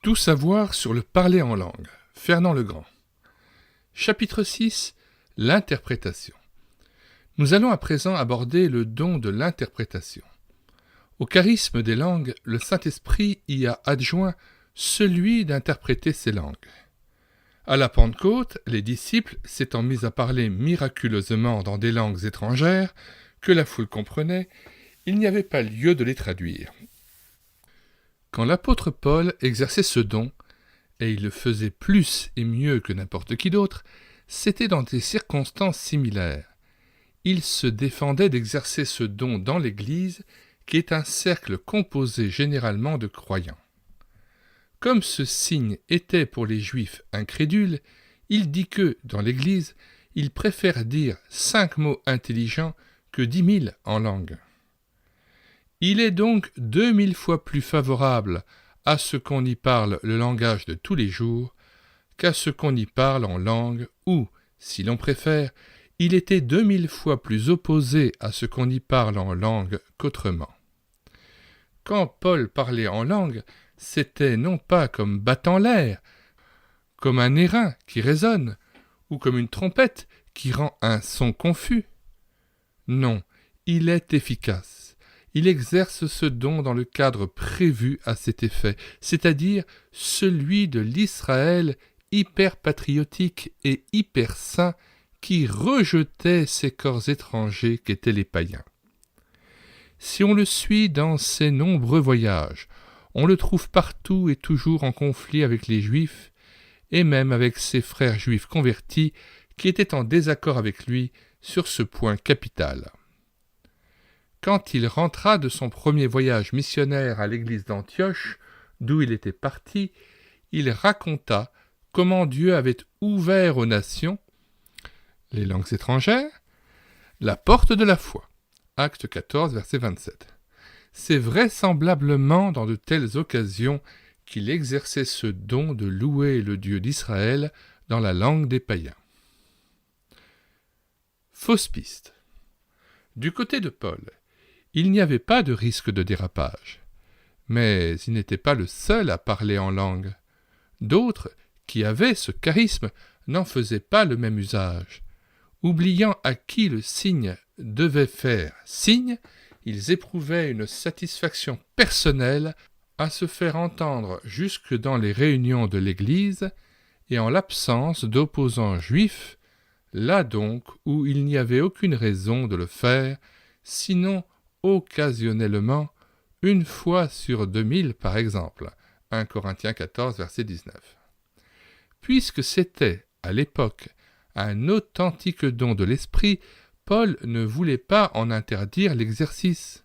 Tout savoir sur le parler en langue. Fernand Legrand. Chapitre 6. L'interprétation. Nous allons à présent aborder le don de l'interprétation. Au charisme des langues, le Saint-Esprit y a adjoint celui d'interpréter ces langues. À la Pentecôte, les disciples, s'étant mis à parler miraculeusement dans des langues étrangères, que la foule comprenait, il n'y avait pas lieu de les traduire. Quand l'apôtre Paul exerçait ce don, et il le faisait plus et mieux que n'importe qui d'autre, c'était dans des circonstances similaires. Il se défendait d'exercer ce don dans l'Église, qui est un cercle composé généralement de croyants. Comme ce signe était pour les Juifs incrédules, il dit que, dans l'Église, il préfère dire 5 mots intelligents que 10 000 en langue. Il est donc 2000 fois plus favorable à ce qu'on y parle le langage de tous les jours qu'à ce qu'on y parle en langue ou, si l'on préfère, il était 2000 fois plus opposé à ce qu'on y parle en langue qu'autrement. Quand Paul parlait en langue, c'était non pas comme battant l'air, comme un airain qui résonne, ou comme une trompette qui rend un son confus. Non, il est efficace. Il exerce ce don dans le cadre prévu à cet effet, c'est-à-dire celui de l'Israël hyper-patriotique et hyper-saint qui rejetait ces corps étrangers qu'étaient les païens. Si on le suit dans ses nombreux voyages, on le trouve partout et toujours en conflit avec les Juifs, et même avec ses frères juifs convertis qui étaient en désaccord avec lui sur ce point capital. Quand il rentra de son premier voyage missionnaire à l'église d'Antioche, d'où il était parti, il raconta comment Dieu avait ouvert aux nations, les langues étrangères, la porte de la foi. Acte 14, verset 27. C'est vraisemblablement dans de telles occasions qu'il exerçait ce don de louer le Dieu d'Israël dans la langue des païens. Fausse piste. Du côté de Paul, il n'y avait pas de risque de dérapage. Mais il n'était pas le seul à parler en langue. D'autres, qui avaient ce charisme, n'en faisaient pas le même usage. Oubliant à qui le signe devait faire signe, ils éprouvaient une satisfaction personnelle à se faire entendre jusque dans les réunions de l'Église et en l'absence d'opposants juifs, là donc où il n'y avait aucune raison de le faire, sinon occasionnellement, une fois sur 2000 par exemple, 1 Corinthiens 14, verset 19. Puisque c'était, à l'époque, un authentique don de l'esprit, Paul ne voulait pas en interdire l'exercice.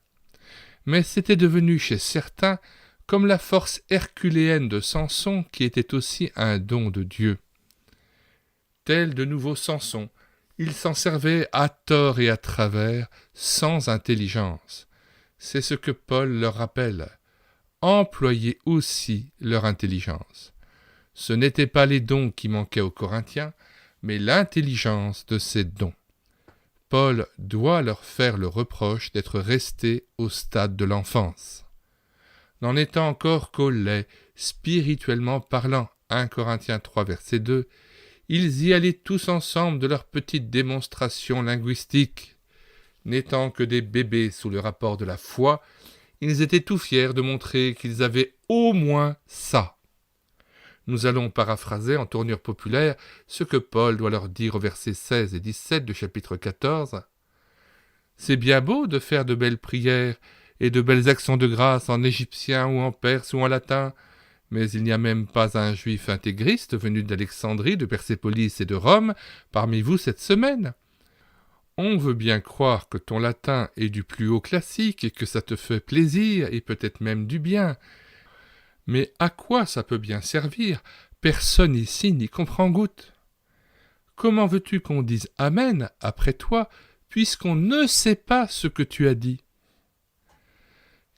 Mais c'était devenu chez certains comme la force herculéenne de Samson qui était aussi un don de Dieu. Tel de nouveau Samson, il s'en servait à tort et à travers, sans intelligence. C'est ce que Paul leur rappelle. Employez aussi leur intelligence. Ce n'étaient pas les dons qui manquaient aux Corinthiens, mais l'intelligence de ces dons. Paul doit leur faire le reproche d'être restés au stade de l'enfance. N'en étant encore qu'au lait, spirituellement parlant, 1 Corinthiens 3, verset 2, ils y allaient tous ensemble de leur petite démonstration linguistique. N'étant que des bébés sous le rapport de la foi, ils étaient tout fiers de montrer qu'ils avaient au moins ça. Nous allons paraphraser en tournure populaire ce que Paul doit leur dire aux versets 16 et 17 du chapitre 14. « C'est bien beau de faire de belles prières et de belles actions de grâce en égyptien ou en perse ou en latin, mais il n'y a même pas un juif intégriste venu d'Alexandrie, de Persépolis et de Rome parmi vous cette semaine. On veut bien croire que ton latin est du plus haut classique et que ça te fait plaisir et peut-être même du bien. Mais à quoi ça peut bien servir? Personne ici n'y comprend goutte. Comment veux-tu qu'on dise Amen après toi, puisqu'on ne sait pas ce que tu as dit?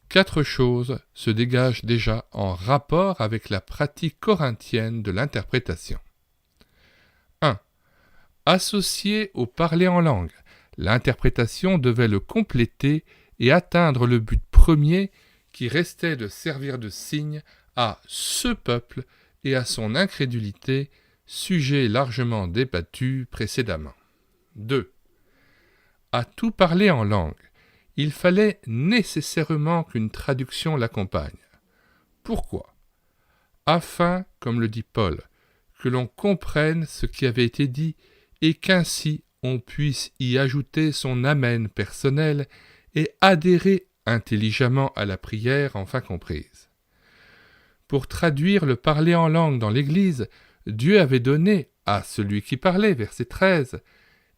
4 choses se dégagent déjà en rapport avec la pratique corinthienne de l'interprétation. 1. Associé au parler en langue, l'interprétation devait le compléter et atteindre le but premier qui restait de servir de signe à ce peuple et à son incrédulité, sujet largement débattu précédemment. 2. À tout parler en langue, il fallait nécessairement qu'une traduction l'accompagne. Pourquoi ? Afin, comme le dit Paul, que l'on comprenne ce qui avait été dit et qu'ainsi on puisse y ajouter son amen personnel et adhérer intelligemment à la prière enfin comprise. Pour traduire le parler en langue dans l'Église, Dieu avait donné à celui qui parlait, verset 13,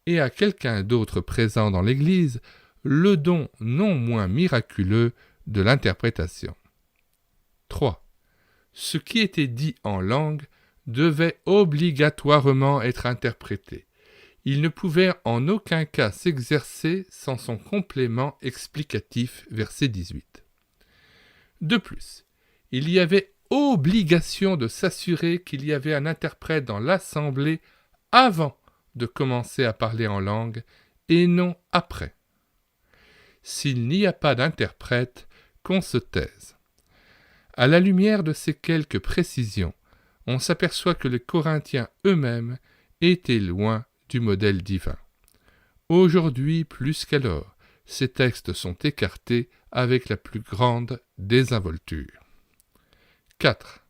et à quelqu'un d'autre présent dans l'Église, le don non moins miraculeux de l'interprétation. 3. Ce qui était dit en langue devait obligatoirement être interprété. Il ne pouvait en aucun cas s'exercer sans son complément explicatif, verset 18. De plus, il y avait obligation de s'assurer qu'il y avait un interprète dans l'assemblée avant de commencer à parler en langue et non après. S'il n'y a pas d'interprète, qu'on se taise. À la lumière de ces quelques précisions, on s'aperçoit que les Corinthiens eux-mêmes étaient loin du modèle divin. Aujourd'hui, plus qu'alors, ces textes sont écartés avec la plus grande désinvolture. 4.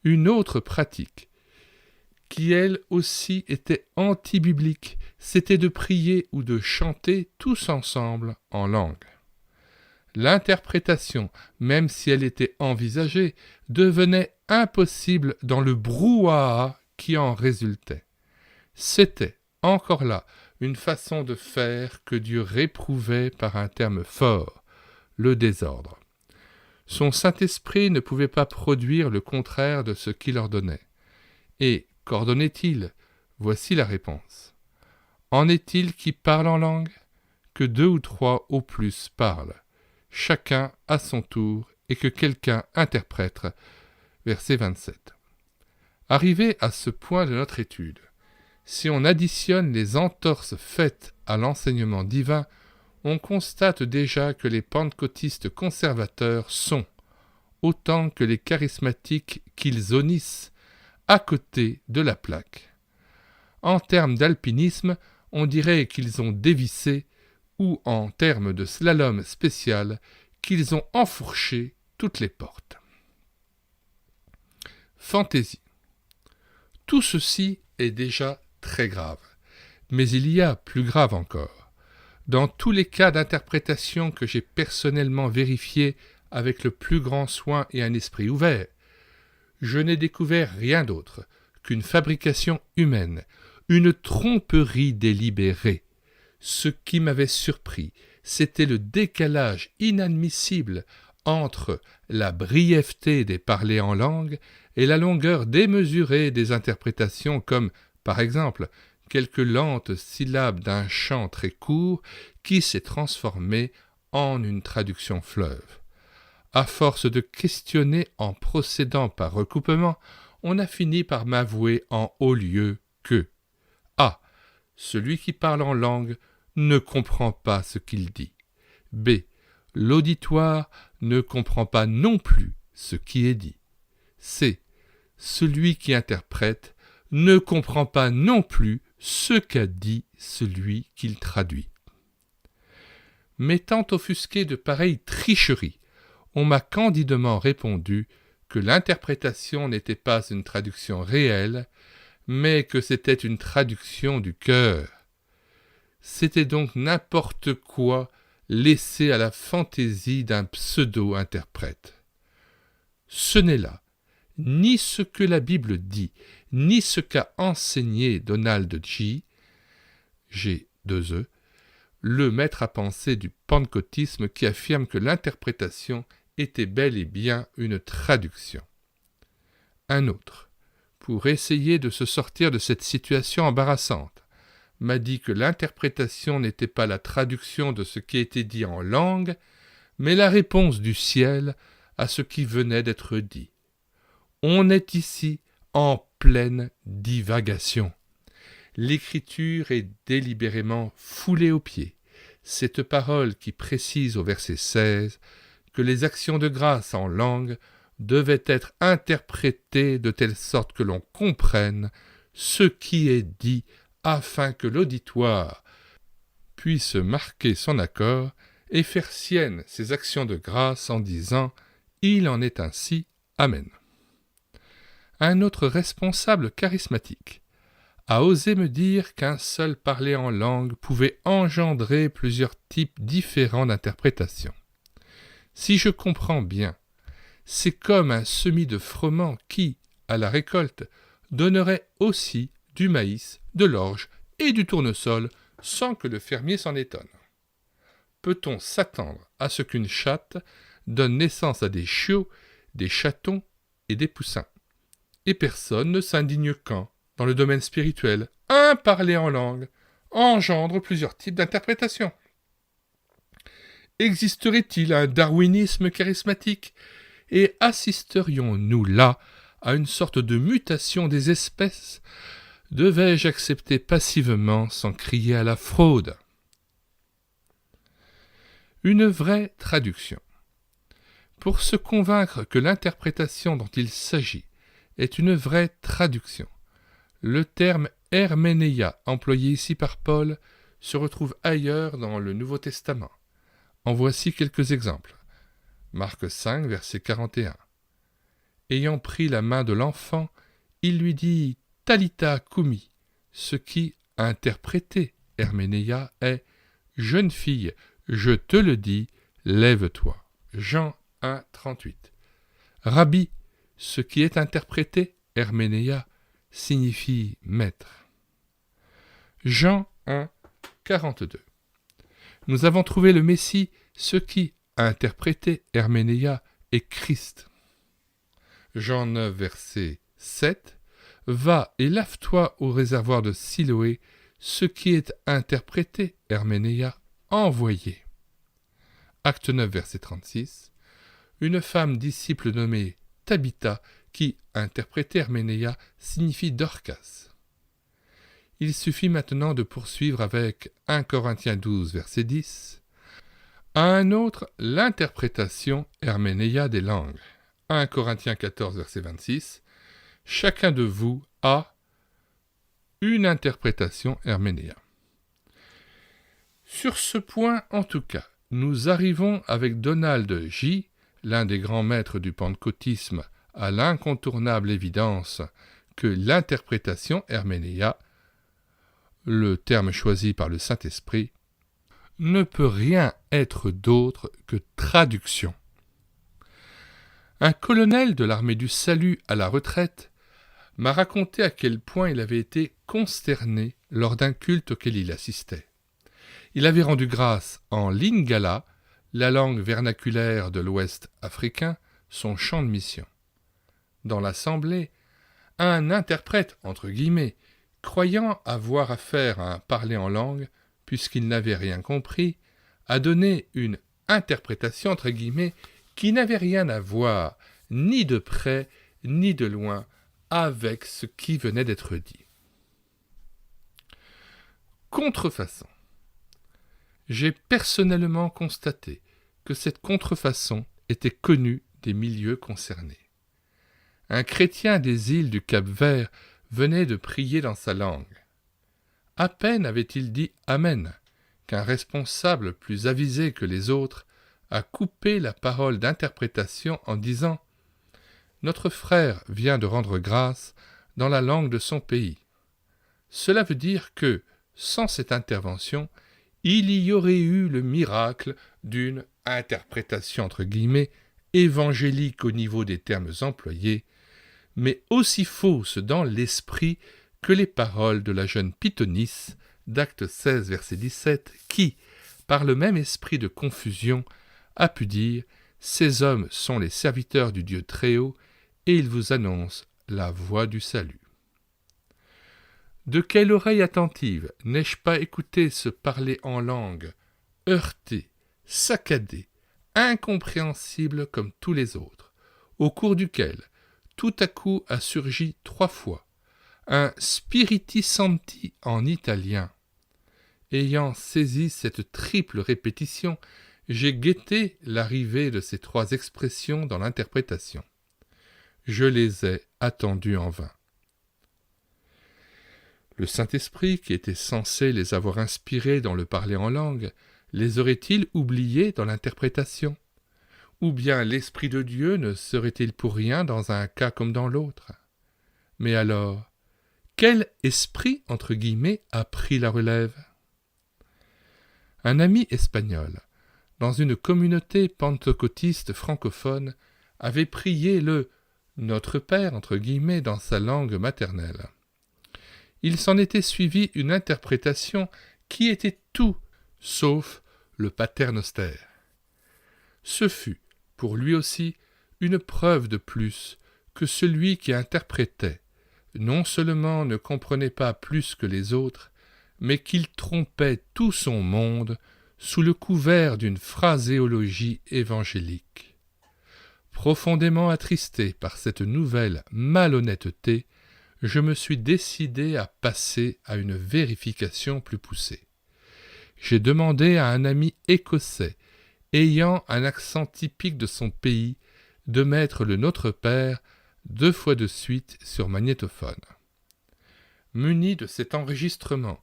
Une autre pratique, qui elle aussi était anti-biblique, c'était de prier ou de chanter tous ensemble en langue. L'interprétation, même si elle était envisagée, devenait impossible dans le brouhaha qui en résultait. C'était, encore là, une façon de faire que Dieu réprouvait par un terme fort, le désordre. Son Saint-Esprit ne pouvait pas produire le contraire de ce qu'il ordonnait. Et qu'ordonnait-il ? Voici la réponse. En est-il qui parle en langue ? Que 2 ou 3 au plus parlent, chacun à son tour, et que quelqu'un interprète. Verset 27. Arrivé à ce point de notre étude, si on additionne les entorses faites à l'enseignement divin, on constate déjà que les pentecôtistes conservateurs sont, autant que les charismatiques qu'ils honnissent, à côté de la plaque. En termes d'alpinisme, on dirait qu'ils ont dévissé, ou en termes de slalom spécial, qu'ils ont enfourché toutes les portes. Fantaisie. Tout ceci est déjà très grave, mais il y a plus grave encore. Dans tous les cas d'interprétation que j'ai personnellement vérifiés avec le plus grand soin et un esprit ouvert, je n'ai découvert rien d'autre qu'une fabrication humaine, une tromperie délibérée. Ce qui m'avait surpris, c'était le décalage inadmissible entre la brièveté des parlers en langue et la longueur démesurée des interprétations comme, par exemple, quelques lentes syllabes d'un chant très court qui s'est transformé en une traduction fleuve. À force de questionner en procédant par recoupement, on a fini par m'avouer en haut lieu que A. Celui qui parle en langue ne comprend pas ce qu'il dit. B. L'auditoire ne comprend pas non plus ce qui est dit. C. Celui qui interprète ne comprend pas non plus ce qu'a dit celui qu'il traduit. M'étant offusqué de pareilles tricheries, on m'a candidement répondu que l'interprétation n'était pas une traduction réelle, mais que c'était une traduction du cœur. C'était donc n'importe quoi laissé à la fantaisie d'un pseudo-interprète. Ce n'est là ni ce que la Bible dit, ni ce qu'a enseigné Donald G. Le maître à penser du pentecôtisme qui affirme que l'interprétation était bel et bien une traduction. Un autre, pour essayer de se sortir de cette situation embarrassante, m'a dit que l'interprétation n'était pas la traduction de ce qui était dit en langue, mais la réponse du ciel à ce qui venait d'être dit. On est ici en pleine divagation. L'Écriture est délibérément foulée aux pieds. Cette parole qui précise au verset 16 que les actions de grâce en langue devait être interprété de telle sorte que l'on comprenne ce qui est dit afin que l'auditoire puisse marquer son accord et faire sienne ses actions de grâce en disant « Il en est ainsi, Amen ». Un autre responsable charismatique a osé me dire qu'un seul parler en langue pouvait engendrer plusieurs types différents d'interprétation. Si je comprends bien, c'est comme un semis de froment qui, à la récolte, donnerait aussi du maïs, de l'orge et du tournesol sans que le fermier s'en étonne. Peut-on s'attendre à ce qu'une chatte donne naissance à des chiots, des chatons et des poussins? Et personne ne s'indigne quand, dans le domaine spirituel, un parler en langue engendre plusieurs types d'interprétations. Existerait-il un darwinisme charismatique et assisterions-nous là à une sorte de mutation des espèces? Devais-je accepter passivement sans crier à la fraude? Une vraie traduction. Pour se convaincre que l'interprétation dont il s'agit est une vraie traduction, le terme herménéia employé ici par Paul se retrouve ailleurs dans le Nouveau Testament. En voici quelques exemples. Marc 5, verset 41. Ayant pris la main de l'enfant, il lui dit « Talitha koumi », ce qui, interprété, herménéia, est « Jeune fille, je te le dis, lève-toi ». Jean 1, 38. Rabbi, ce qui est interprété, herménéia, signifie maître. Jean 1, 42. Nous avons trouvé le Messie, ce qui, interprété, herménéia, est Christ. Jean 9, verset 7. Va et lave-toi au réservoir de Siloé, ce qui est interprété, herménéia, envoyé. Acte 9, verset 36. Une femme disciple nommée Tabitha, qui, interprété herménéia, signifie Dorcas. Il suffit maintenant de poursuivre avec 1 Corinthiens 12, verset 10. À un autre, l'interprétation herménéia des langues. 1 Corinthiens 14, verset 26. Chacun de vous a une interprétation herménéia. Sur ce point, en tout cas, nous arrivons avec Donald J., l'un des grands maîtres du pentecôtisme, à l'incontournable évidence que l'interprétation herménéia, le terme choisi par le Saint-Esprit, ne peut rien être d'autre que traduction. Un colonel de l'armée du salut à la retraite m'a raconté à quel point il avait été consterné lors d'un culte auquel il assistait. Il avait rendu grâce en lingala, la langue vernaculaire de l'Ouest africain, son champ de mission. Dans l'assemblée, un interprète, entre guillemets, croyant avoir affaire à un parler en langue, puisqu'il n'avait rien compris, a donné une interprétation, entre guillemets, qui n'avait rien à voir, ni de près, ni de loin, avec ce qui venait d'être dit. Contrefaçon. J'ai personnellement constaté que cette contrefaçon était connue des milieux concernés. Un chrétien des îles du Cap-Vert venait de prier dans sa langue. À peine avait-il dit « Amen » qu'un responsable plus avisé que les autres a coupé la parole d'interprétation en disant « Notre frère vient de rendre grâce dans la langue de son pays. » Cela veut dire que, sans cette intervention, il y aurait eu le miracle d'une interprétation entre guillemets évangélique au niveau des termes employés, mais aussi fausse dans l'esprit que les paroles de la jeune Pythonisse d'Acte 16, verset 17, qui, par le même esprit de confusion, a pu dire « Ces hommes sont les serviteurs du Dieu Très-Haut, et ils vous annoncent la voie du salut. » De quelle oreille attentive n'ai-je pas écouté ce parler en langue, heurté, saccadé, incompréhensible comme tous les autres, au cours duquel, tout à coup a surgi 3 fois, un spiriti santi en italien. Ayant saisi cette triple répétition, j'ai guetté l'arrivée de ces 3 expressions dans l'interprétation. je les ai attendus en vain. Le Saint-Esprit, qui était censé les avoir inspirés dans le parler en langue, les aurait-il oubliés dans l'interprétation? Ou bien l'Esprit de Dieu ne serait-il pour rien dans un cas comme dans l'autre? Mais alors, quel esprit, entre guillemets, a pris la relève? Un ami espagnol, dans une communauté pentecôtiste francophone, avait prié le « Notre Père » entre guillemets dans sa langue maternelle. Il s'en était suivi une interprétation qui était tout sauf le Pater Noster. Ce fut, pour lui aussi, une preuve de plus que celui qui interprétait non seulement ne comprenait pas plus que les autres, mais qu'il trompait tout son monde sous le couvert d'une phraséologie évangélique. Profondément attristé par cette nouvelle malhonnêteté, je me suis décidé à passer à une vérification plus poussée. J'ai demandé à un ami écossais, ayant un accent typique de son pays, de mettre le Notre Père 2 fois de suite sur magnétophone. Muni de cet enregistrement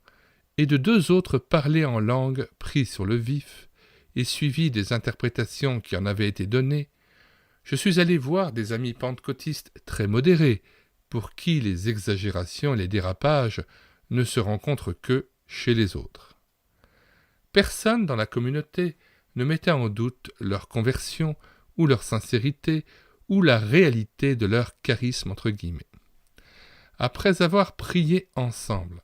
et de 2 autres parlers en langue pris sur le vif et suivis des interprétations qui en avaient été données, je suis allé voir des amis pentecôtistes très modérés, pour qui les exagérations et les dérapages ne se rencontrent que chez les autres. Personne dans la communauté ne mettait en doute leur conversion ou leur sincérité ou la réalité de leur charisme entre guillemets. Après avoir prié ensemble,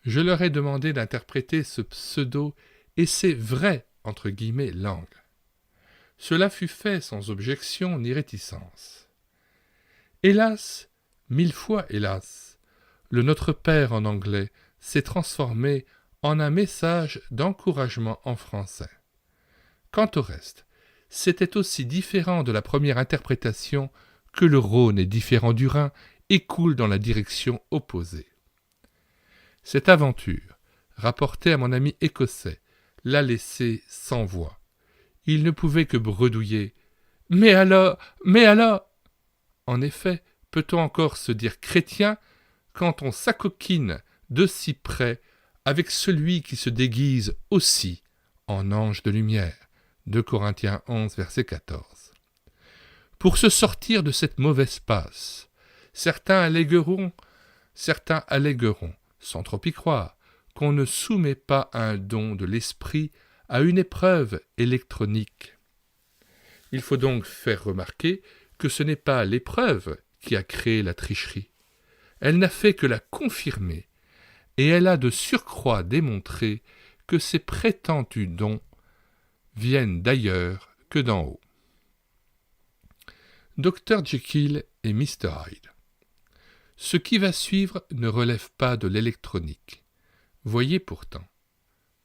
je leur ai demandé d'interpréter ce pseudo et ces vraies entre guillemets langues. Cela fut fait sans objection ni réticence. Hélas, 1000 fois hélas, le Notre Père en anglais s'est transformé en un message d'encouragement en français. Quant au reste, c'était aussi différent de la première interprétation que le Rhône est différent du Rhin et coule dans la direction opposée. Cette aventure, rapportée à mon ami écossais, l'a laissé sans voix. Il ne pouvait que bredouiller « Mais alors ! Mais alors !» En effet, peut-on encore se dire chrétien quand on s'acoquine de si près avec celui qui se déguise aussi en ange de lumière? 2 Corinthiens 11, verset 14. Pour se sortir de cette mauvaise passe, certains allégueront, sans trop y croire, qu'on ne soumet pas un don de l'esprit à une épreuve électronique. Il faut donc faire remarquer que ce n'est pas l'épreuve qui a créé la tricherie. Elle n'a fait que la confirmer, et elle a de surcroît démontré que ces prétendus dons viennent d'ailleurs que d'en haut. Dr Jekyll et Mr Hyde. Ce qui va suivre ne relève pas de l'électronique. Voyez pourtant,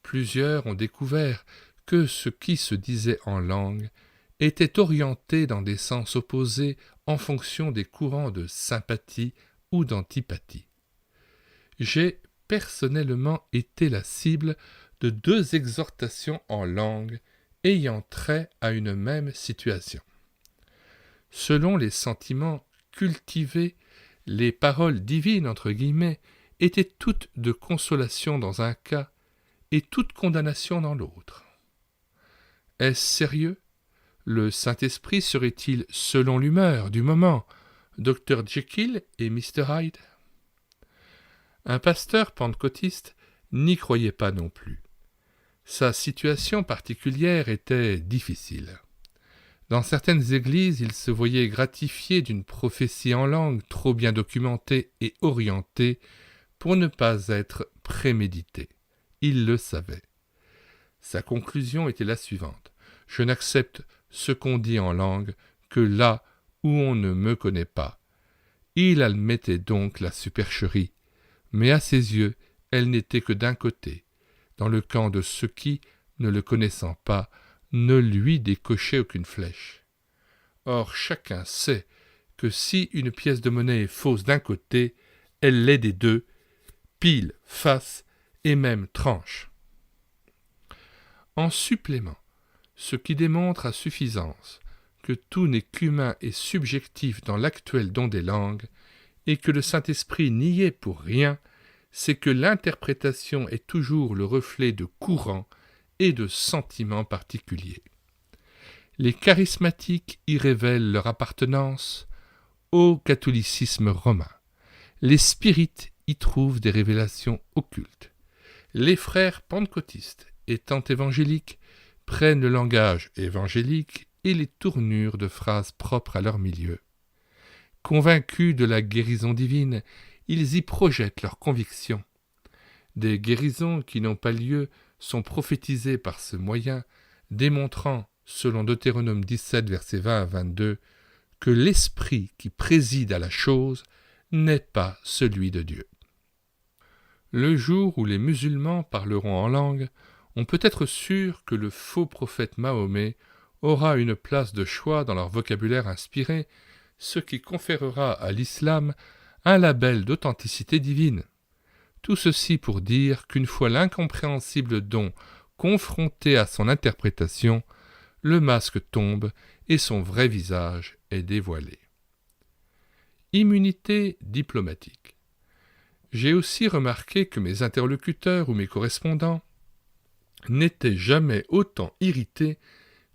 plusieurs ont découvert que ce qui se disait en langue était orienté dans des sens opposés en fonction des courants de sympathie ou d'antipathie. J'ai personnellement été la cible de 2 exhortations en langue ayant trait à une même situation. Selon les sentiments cultivés, les paroles divines, entre guillemets, étaient toutes de consolation dans un cas et toute condamnation dans l'autre. Est-ce sérieux? Le Saint-Esprit serait-il selon l'humeur du moment, Dr Jekyll et Mr Hyde? Un pasteur pentecôtiste n'y croyait pas non plus. Sa situation particulière était difficile. Dans certaines églises, il se voyait gratifié d'une prophétie en langue trop bien documentée et orientée pour ne pas être préméditée. Il le savait. Sa conclusion était la suivante. Je n'accepte ce qu'on dit en langue que là où on ne me connaît pas. Il admettait donc la supercherie, mais à ses yeux, elle n'était que d'un côté, dans le camp de ceux qui, ne le connaissant pas, ne lui décochaient aucune flèche. Or chacun sait que si une pièce de monnaie est fausse d'un côté, elle l'est des deux, pile, face et même tranche. En supplément, ce qui démontre à suffisance que tout n'est qu'humain et subjectif dans l'actuel don des langues, et que le Saint-Esprit n'y est pour rien, c'est que l'interprétation est toujours le reflet de courants et de sentiments particuliers. Les charismatiques y révèlent leur appartenance au catholicisme romain. Les spirites y trouvent des révélations occultes. Les frères pentecôtistes, étant évangéliques, prennent le langage évangélique et les tournures de phrases propres à leur milieu. Convaincus de la guérison divine, ils y projettent leurs convictions. Des guérisons qui n'ont pas lieu sont prophétisées par ce moyen, démontrant, selon Deutéronome 17, versets 20 à 22, que l'esprit qui préside à la chose n'est pas celui de Dieu. Le jour où les musulmans parleront en langue, on peut être sûr que le faux prophète Mahomet aura une place de choix dans leur vocabulaire inspiré, ce qui conférera à l'islam un label d'authenticité divine. Tout ceci pour dire qu'une fois l'incompréhensible don confronté à son interprétation, le masque tombe et son vrai visage est dévoilé. Immunité diplomatique. J'ai aussi remarqué que mes interlocuteurs ou mes correspondants n'étaient jamais autant irrités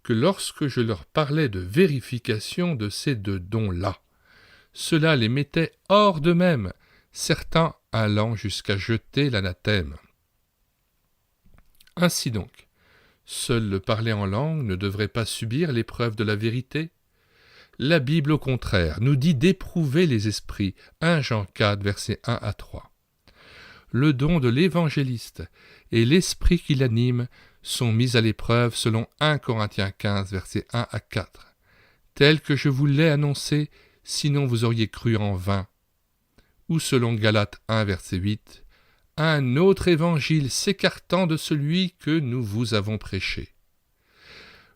que lorsque je leur parlais de vérification de ces deux dons-là. Cela les mettait hors d'eux-mêmes, certains allant jusqu'à jeter l'anathème. Ainsi donc, seul le parler en langue ne devrait pas subir l'épreuve de la vérité. La Bible, au contraire, nous dit d'éprouver les esprits, 1 Jean 4, versets 1 à 3. Le don de l'évangéliste et l'esprit qui l'anime sont mis à l'épreuve selon 1 Corinthiens 15, versets 1 à 4, tel que je vous l'ai annoncé, sinon vous auriez cru en vain. Ou selon Galates 1, verset 8, un autre évangile s'écartant de celui que nous vous avons prêché.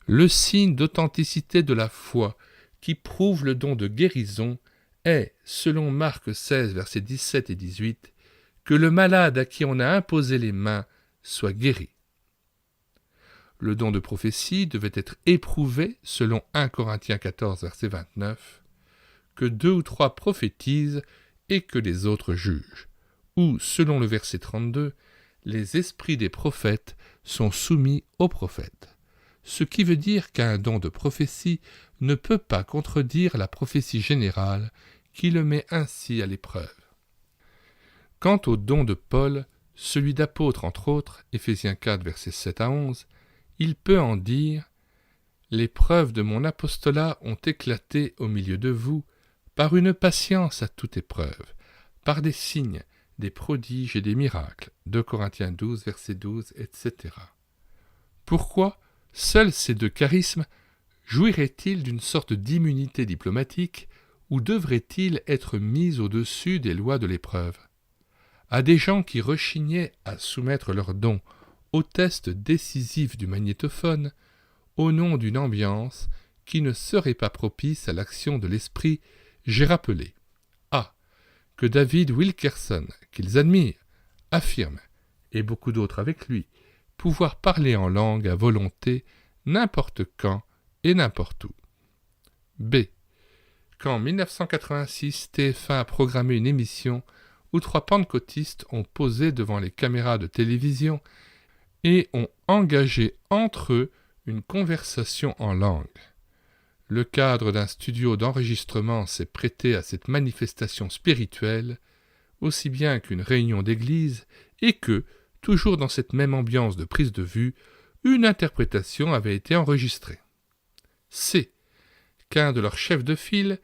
Le signe d'authenticité de la foi qui prouve le don de guérison est, selon Marc 16, versets 17 et 18, que le malade à qui on a imposé les mains soit guéri. Le don de prophétie devait être éprouvé, selon 1 Corinthiens 14, verset 29, que 2 ou 3 prophétisent et que les autres jugent. Ou, selon le verset 32, les esprits des prophètes sont soumis aux prophètes. Ce qui veut dire qu'un don de prophétie ne peut pas contredire la prophétie générale qui le met ainsi à l'épreuve. Quant au don de Paul, celui d'apôtre entre autres, Éphésiens 4, versets 7 à 11, il peut en dire « Les preuves de mon apostolat ont éclaté au milieu de vous par une patience à toute épreuve, par des signes, des prodiges et des miracles. » 2 Corinthiens 12, verset 12, etc. Pourquoi seuls ces deux charismes jouiraient-ils d'une sorte d'immunité diplomatique ou devraient-ils être mis au-dessus des lois de l'épreuve? À des gens qui rechignaient à soumettre leurs dons au test décisif du magnétophone, au nom d'une ambiance qui ne serait pas propice à l'action de l'esprit, j'ai rappelé que David Wilkerson, qu'ils admirent, affirme, et beaucoup d'autres avec lui, pouvoir parler en langue à volonté, n'importe quand et n'importe où. B. Qu'en 1986, TF1 a programmé une émission où 3 pentecôtistes ont posé devant les caméras de télévision et ont engagé entre eux une conversation en langue. Le cadre d'un studio d'enregistrement s'est prêté à cette manifestation spirituelle, aussi bien qu'une réunion d'église, et que, toujours dans cette même ambiance de prise de vue, une interprétation avait été enregistrée. C. Qu'un de leurs chefs de file,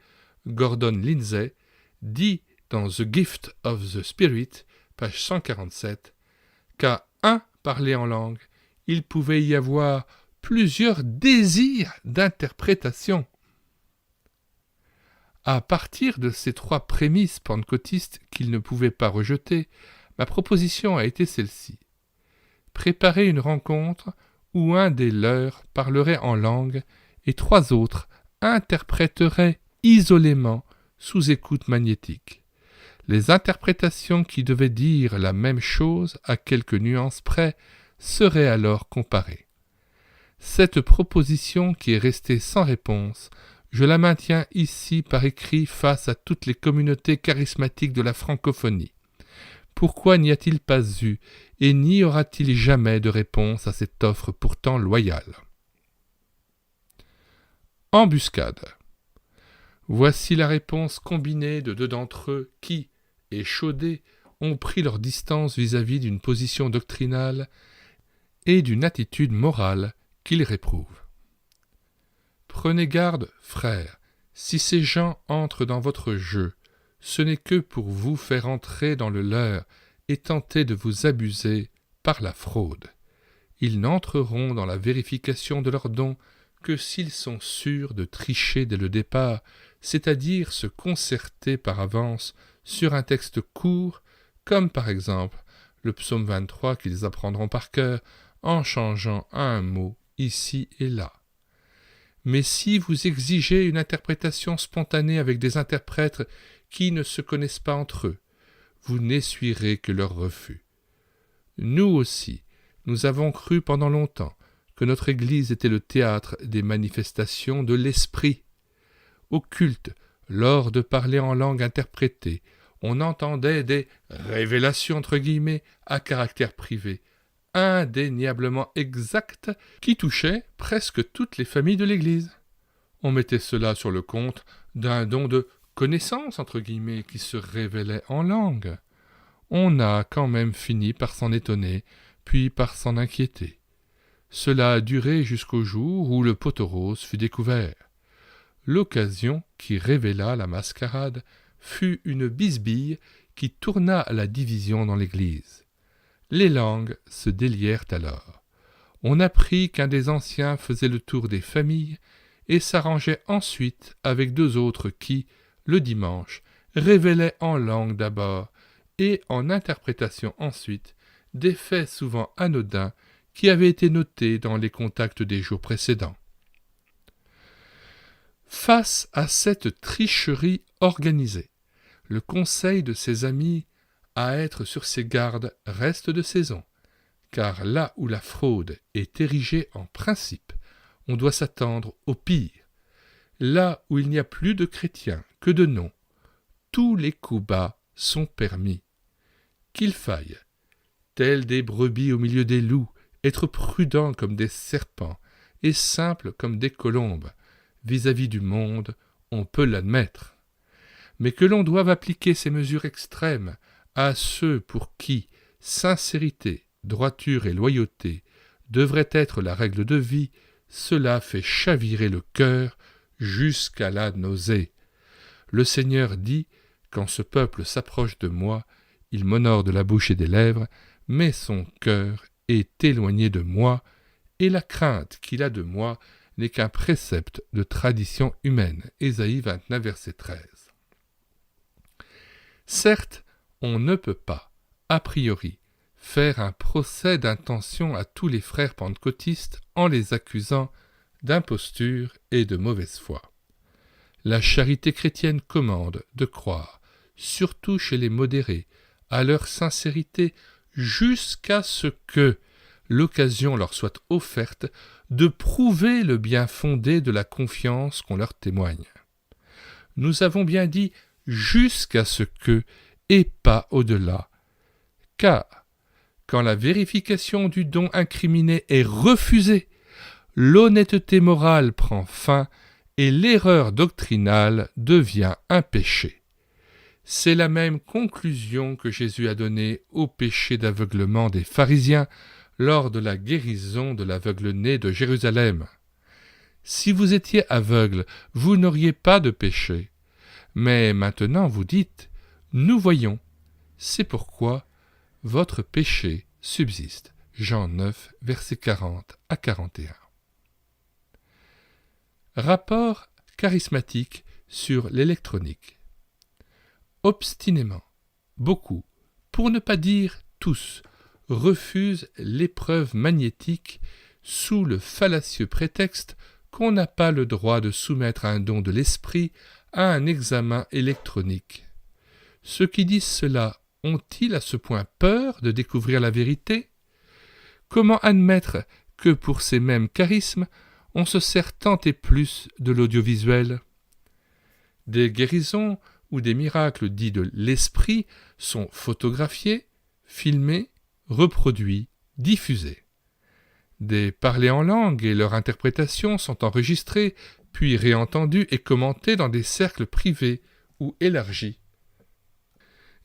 Gordon Lindsay, dit dans The Gift of the Spirit, page 147, qu'à un parler en langue, il pouvait y avoir plusieurs désirs d'interprétation. À partir de ces 3 prémices pentecôtistes qu'il ne pouvait pas rejeter, ma proposition a été celle-ci. Préparer une rencontre où un des leurs parlerait en langue et 3 autres interpréteraient isolément sous écoute magnétique. Les interprétations qui devaient dire la même chose à quelques nuances près seraient alors comparées. Cette proposition qui est restée sans réponse, je la maintiens ici par écrit face à toutes les communautés charismatiques de la francophonie. Pourquoi n'y a-t-il pas eu et n'y aura-t-il jamais de réponse à cette offre pourtant loyale? Embuscade. Voici la réponse combinée de deux d'entre eux qui, échaudés, ont pris leur distance vis-à-vis d'une position doctrinale et d'une attitude morale qu'ils réprouvent. Prenez garde, frères, si ces gens entrent dans votre jeu, ce n'est que pour vous faire entrer dans le leur et tenter de vous abuser par la fraude. Ils n'entreront dans la vérification de leurs dons que s'ils sont sûrs de tricher dès le départ, c'est-à-dire se concerter par avance sur un texte court, comme par exemple le psaume 23 qu'ils apprendront par cœur en changeant un mot ici et là. Mais si vous exigez une interprétation spontanée avec des interprètes qui ne se connaissent pas entre eux, vous n'essuierez que leur refus. Nous aussi, nous avons cru pendant longtemps que notre Église était le théâtre des manifestations de l'Esprit. Au culte, lors de parler en langue interprétée, on entendait des « révélations » entre guillemets à caractère privé, indéniablement exactes, qui touchaient presque toutes les familles de l'Église. On mettait cela sur le compte d'un don de « connaissance » entre guillemets qui se révélait en langue. On a quand même fini par s'en étonner, puis par s'en inquiéter. Cela a duré jusqu'au jour où le poteau rose fut découvert. L'occasion qui révéla la mascarade fut une bisbille qui tourna la division dans l'Église. Les langues se délièrent alors. On apprit qu'un des anciens faisait le tour des familles et s'arrangeait ensuite avec deux autres qui, le dimanche, révélaient en langue d'abord et en interprétation ensuite des faits souvent anodins qui avaient été notés dans les contacts des jours précédents. Face à cette tricherie organisée, le conseil de ses amis à être sur ses gardes reste de saison, car là où la fraude est érigée en principe, on doit s'attendre au pire. Là où il n'y a plus de chrétiens que de noms, tous les coups bas sont permis. Qu'il faille, tels des brebis au milieu des loups, être prudents comme des serpents et simples comme des colombes, vis-à-vis du monde, on peut l'admettre. Mais que l'on doive appliquer ces mesures extrêmes à ceux pour qui sincérité, droiture et loyauté devraient être la règle de vie, cela fait chavirer le cœur jusqu'à la nausée. Le Seigneur dit, quand ce peuple s'approche de moi, il m'honore de la bouche et des lèvres, mais son cœur est éloigné de moi, et la crainte qu'il a de moi n'est qu'un précepte de tradition humaine. Ésaïe 29, verset 13. Certes, on ne peut pas, a priori, faire un procès d'intention à tous les frères pentecôtistes en les accusant d'imposture et de mauvaise foi. La charité chrétienne commande de croire, surtout chez les modérés, à leur sincérité jusqu'à ce que l'occasion leur soit offerte de prouver le bien fondé de la confiance qu'on leur témoigne. Nous avons bien dit jusqu'à ce que et pas au-delà, car quand la vérification du don incriminé est refusée, l'honnêteté morale prend fin et l'erreur doctrinale devient un péché. C'est la même conclusion que Jésus a donnée au péché d'aveuglement des pharisiens lors de la guérison de l'aveugle-né de Jérusalem. Si vous étiez aveugle, vous n'auriez pas de péché. Mais maintenant vous dites, nous voyons. C'est pourquoi votre péché subsiste. Jean 9, versets 40 à 41. Rapport charismatique sur l'électronique. Obstinément, beaucoup, pour ne pas dire tous, refusent l'épreuve magnétique sous le fallacieux prétexte qu'on n'a pas le droit de soumettre un don de l'esprit à un examen électronique. Ceux qui disent cela ont-ils à ce point peur de découvrir la vérité ? Comment admettre que pour ces mêmes charismes, on se sert tant et plus de l'audiovisuel. Des guérisons ou des miracles dits de l'esprit sont photographiés, filmés, reproduits, diffusés. Des parlers en langue et leur interprétation sont enregistrés, puis réentendus et commentés dans des cercles privés ou élargis.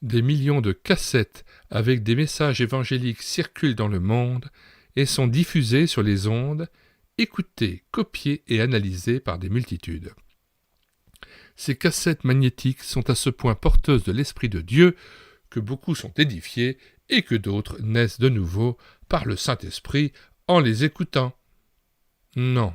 Des millions de cassettes avec des messages évangéliques circulent dans le monde et sont diffusés sur les ondes, écoutés, copiés et analysés par des multitudes. Ces cassettes magnétiques sont à ce point porteuses de l'Esprit de Dieu que beaucoup sont édifiés et que d'autres naissent de nouveau par le Saint-Esprit en les écoutant. Non,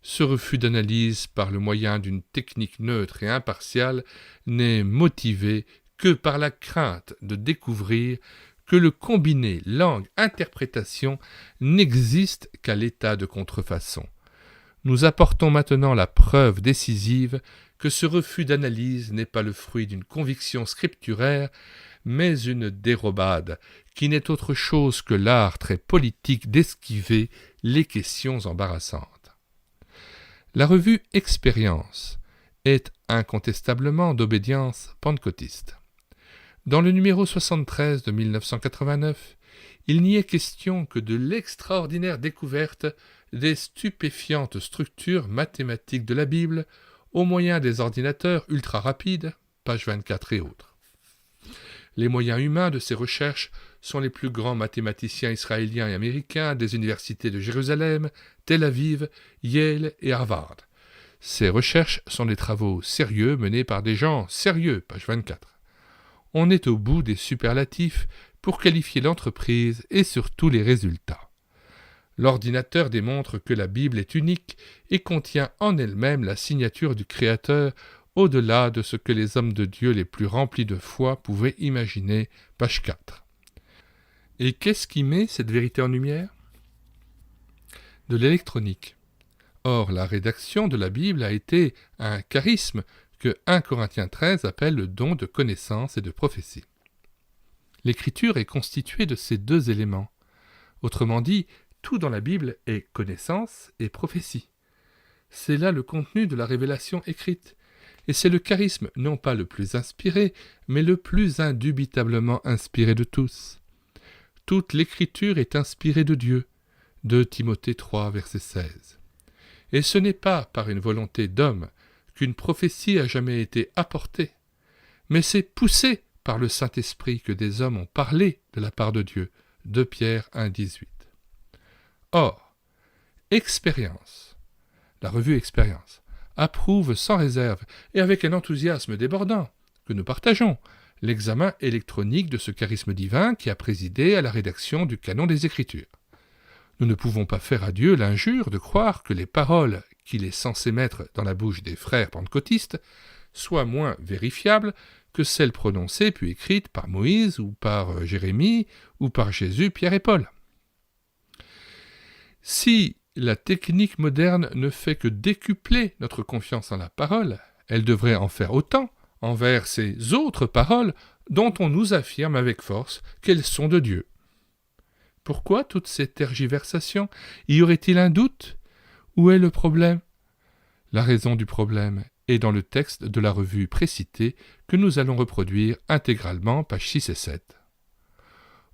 ce refus d'analyse par le moyen d'une technique neutre et impartiale n'est motivé que par la crainte de découvrir que le combiné langue-interprétation n'existe qu'à l'état de contrefaçon. Nous apportons maintenant la preuve décisive que ce refus d'analyse n'est pas le fruit d'une conviction scripturaire, mais une dérobade, qui n'est autre chose que l'art très politique d'esquiver les questions embarrassantes. La revue Expérience est incontestablement d'obédience pentecôtiste. Dans le numéro 73 de 1989, il n'y est question que de l'extraordinaire découverte des stupéfiantes structures mathématiques de la Bible au moyen des ordinateurs ultra-rapides, page 24 et autres. Les moyens humains de ces recherches sont les plus grands mathématiciens israéliens et américains des universités de Jérusalem, Tel Aviv, Yale et Harvard. Ces recherches sont des travaux sérieux menés par des gens sérieux, page 24. On est au bout des superlatifs pour qualifier l'entreprise et surtout les résultats. L'ordinateur démontre que la Bible est unique et contient en elle-même la signature du Créateur au-delà de ce que les hommes de Dieu les plus remplis de foi pouvaient imaginer, page 4. Et qu'est-ce qui met cette vérité en lumière ? De l'électronique. Or, la rédaction de la Bible a été un charisme que 1 Corinthiens 13 appelle le don de connaissance et de prophétie. L'écriture est constituée de ces deux éléments. Autrement dit, tout dans la Bible est connaissance et prophétie. C'est là le contenu de la révélation écrite, et c'est le charisme non pas le plus inspiré, mais le plus indubitablement inspiré de tous. Toute l'écriture est inspirée de Dieu. 2 Timothée 3, verset 16. Et ce n'est pas par une volonté d'homme qu'une prophétie a jamais été apportée, mais c'est poussé par le Saint-Esprit que des hommes ont parlé de la part de Dieu. 2 Pierre 1, 18. Or, Expérience, la revue Expérience, approuve sans réserve et avec un enthousiasme débordant, que nous partageons, l'examen électronique de ce charisme divin qui a présidé à la rédaction du canon des Écritures. Nous ne pouvons pas faire à Dieu l'injure de croire que les paroles qu'il est censé mettre dans la bouche des frères pentecôtistes soient moins vérifiables que celles prononcées puis écrites par Moïse ou par Jérémie ou par Jésus, Pierre et Paul. Si la technique moderne ne fait que décupler notre confiance en la parole, elle devrait en faire autant envers ces autres paroles dont on nous affirme avec force qu'elles sont de Dieu. Pourquoi toutes ces tergiversations ? Y aurait-il un doute ? Où est le problème ? La raison du problème est dans le texte de la revue précitée que nous allons reproduire intégralement, pages 6 et 7.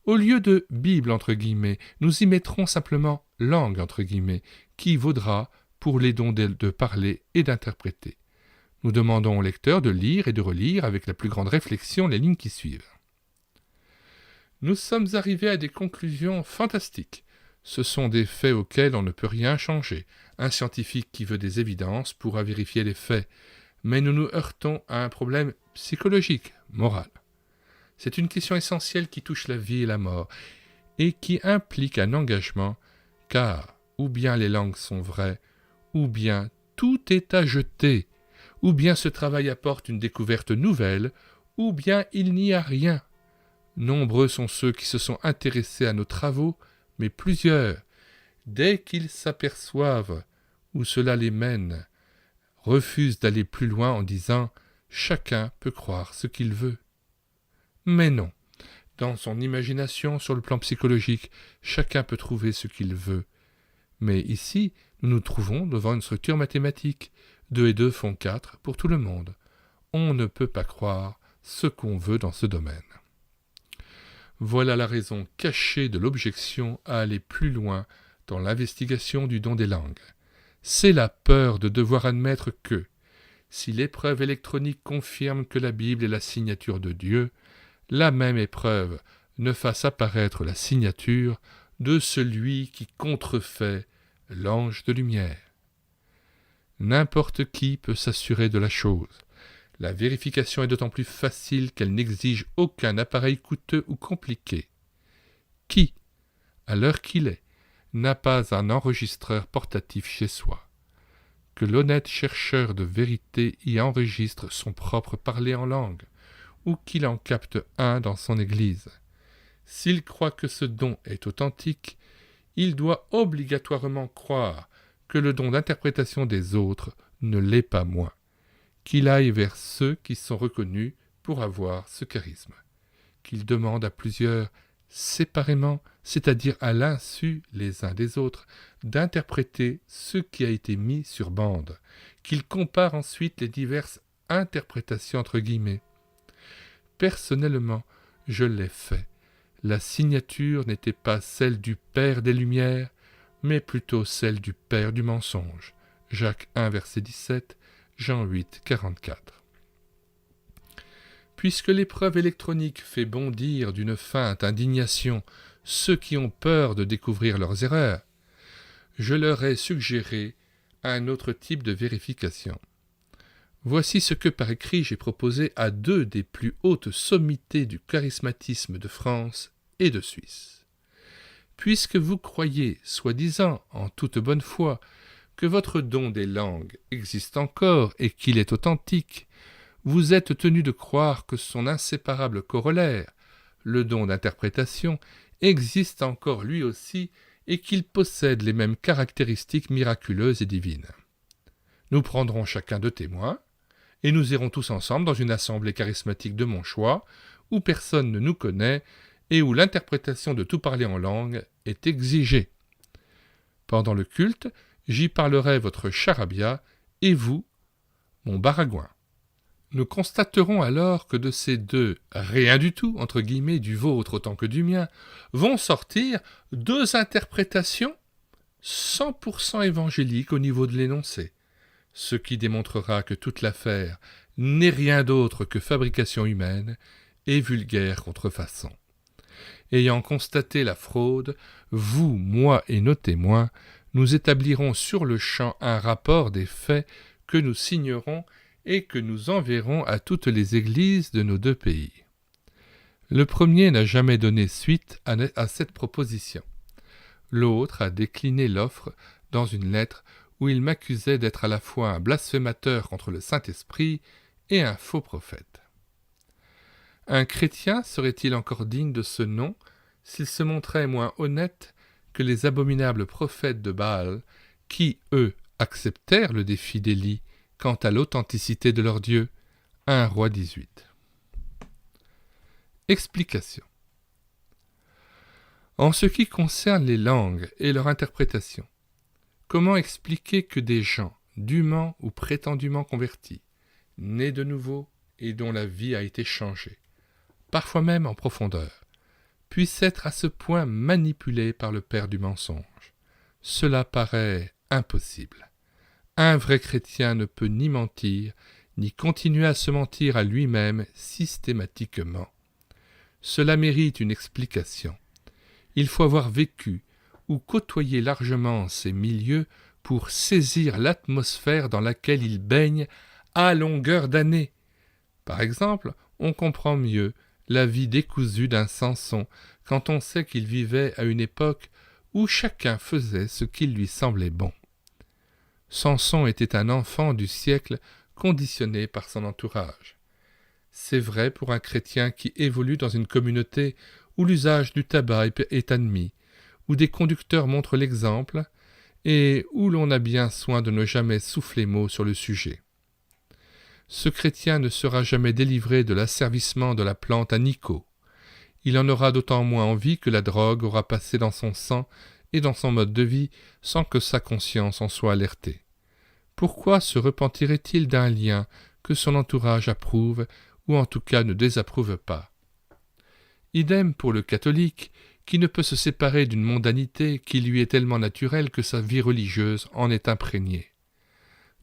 Au lieu de « Bible » entre guillemets, nous y mettrons simplement « langue » entre guillemets, qui vaudra pour les dons de parler et d'interpréter. Nous demandons au lecteur de lire et de relire avec la plus grande réflexion les lignes qui suivent. Nous sommes arrivés à des conclusions fantastiques. Ce sont des faits auxquels on ne peut rien changer. Un scientifique qui veut des évidences pourra vérifier les faits, mais nous nous heurtons à un problème psychologique, moral. C'est une question essentielle qui touche la vie et la mort, et qui implique un engagement, car ou bien les langues sont vraies, ou bien tout est à jeter, ou bien ce travail apporte une découverte nouvelle, ou bien il n'y a rien. Nombreux sont ceux qui se sont intéressés à nos travaux, mais plusieurs, dès qu'ils s'aperçoivent où cela les mène, refusent d'aller plus loin en disant « chacun peut croire ce qu'il veut ». Mais non, dans son imagination sur le plan psychologique, chacun peut trouver ce qu'il veut. Mais ici, nous nous trouvons devant une structure mathématique. 2 et 2 font 4 pour tout le monde. On ne peut pas croire ce qu'on veut dans ce domaine. Voilà la raison cachée de l'objection à aller plus loin dans l'investigation du don des langues. C'est la peur de devoir admettre que, si l'épreuve électronique confirme que la Bible est la signature de Dieu, la même épreuve ne fasse apparaître la signature de celui qui contrefait l'ange de lumière. N'importe qui peut s'assurer de la chose. La vérification est d'autant plus facile qu'elle n'exige aucun appareil coûteux ou compliqué. Qui, à l'heure qu'il est, n'a pas un enregistreur portatif chez soi? Que l'honnête chercheur de vérité y enregistre son propre parler en langue, ou qu'il en capte un dans son église. S'il croit que ce don est authentique, il doit obligatoirement croire que le don d'interprétation des autres ne l'est pas moins, qu'il aille vers ceux qui sont reconnus pour avoir ce charisme, qu'il demande à plusieurs séparément, c'est-à-dire à l'insu les uns des autres, d'interpréter ce qui a été mis sur bande, qu'il compare ensuite les diverses interprétations entre guillemets. Personnellement, je l'ai fait. La signature n'était pas celle du Père des Lumières, mais plutôt celle du Père du mensonge. Jacques 1, verset 17, Jean 8, 44. Puisque l'épreuve électronique fait bondir d'une feinte indignation ceux qui ont peur de découvrir leurs erreurs, je leur ai suggéré un autre type de vérification. Voici ce que par écrit j'ai proposé à 2 des plus hautes sommités du charismatisme de France et de Suisse. Puisque vous croyez, soi-disant, en toute bonne foi, que votre don des langues existe encore et qu'il est authentique, vous êtes tenu de croire que son inséparable corollaire, le don d'interprétation, existe encore lui aussi et qu'il possède les mêmes caractéristiques miraculeuses et divines. Nous prendrons chacun 2 témoins, et nous irons tous ensemble dans une assemblée charismatique de mon choix, où personne ne nous connaît et où l'interprétation de tout parler en langue est exigée. Pendant le culte, j'y parlerai votre charabia, et vous, mon baragouin. Nous constaterons alors que de ces 2 « rien du tout » entre guillemets du vôtre autant que du mien, vont sortir 2 interprétations 100% évangéliques au niveau de l'énoncé, ce qui démontrera que toute l'affaire n'est rien d'autre que fabrication humaine et vulgaire contrefaçon. Ayant constaté la fraude, vous, moi et nos témoins, nous établirons sur le champ un rapport des faits que nous signerons et que nous enverrons à toutes les églises de nos 2 pays. Le premier n'a jamais donné suite à cette proposition. L'autre a décliné l'offre dans une lettre où il m'accusait d'être à la fois un blasphémateur contre le Saint-Esprit et un faux prophète. Un chrétien serait-il encore digne de ce nom s'il se montrait moins honnête que les abominables prophètes de Baal qui, eux, acceptèrent le défi d'Élie quant à l'authenticité de leur Dieu? 1 Roi 18. Explication. En ce qui concerne les langues et leur interprétation, comment expliquer que des gens dûment ou prétendument convertis, nés de nouveau et dont la vie a été changée, parfois même en profondeur, puissent être à ce point manipulés par le père du mensonge? Cela paraît impossible. Un vrai chrétien ne peut ni mentir, ni continuer à se mentir à lui-même systématiquement. Cela mérite une explication. Il faut avoir vécu ou côtoyé largement ces milieux pour saisir l'atmosphère dans laquelle ils baignent à longueur d'année. Par exemple, on comprend mieux la vie décousue d'un Samson quand on sait qu'il vivait à une époque où chacun faisait ce qui lui semblait bon. Samson était un enfant du siècle conditionné par son entourage. C'est vrai pour un chrétien qui évolue dans une communauté où l'usage du tabac est admis, où des conducteurs montrent l'exemple et où l'on a bien soin de ne jamais souffler mot sur le sujet. Ce chrétien ne sera jamais délivré de l'asservissement de la plante à Nico. Il en aura d'autant moins envie que la drogue aura passé dans son sang et dans son mode de vie sans que sa conscience en soit alertée. Pourquoi se repentirait-il d'un lien que son entourage approuve ou en tout cas ne désapprouve pas? Idem pour le catholique qui ne peut se séparer d'une mondanité qui lui est tellement naturelle que sa vie religieuse en est imprégnée.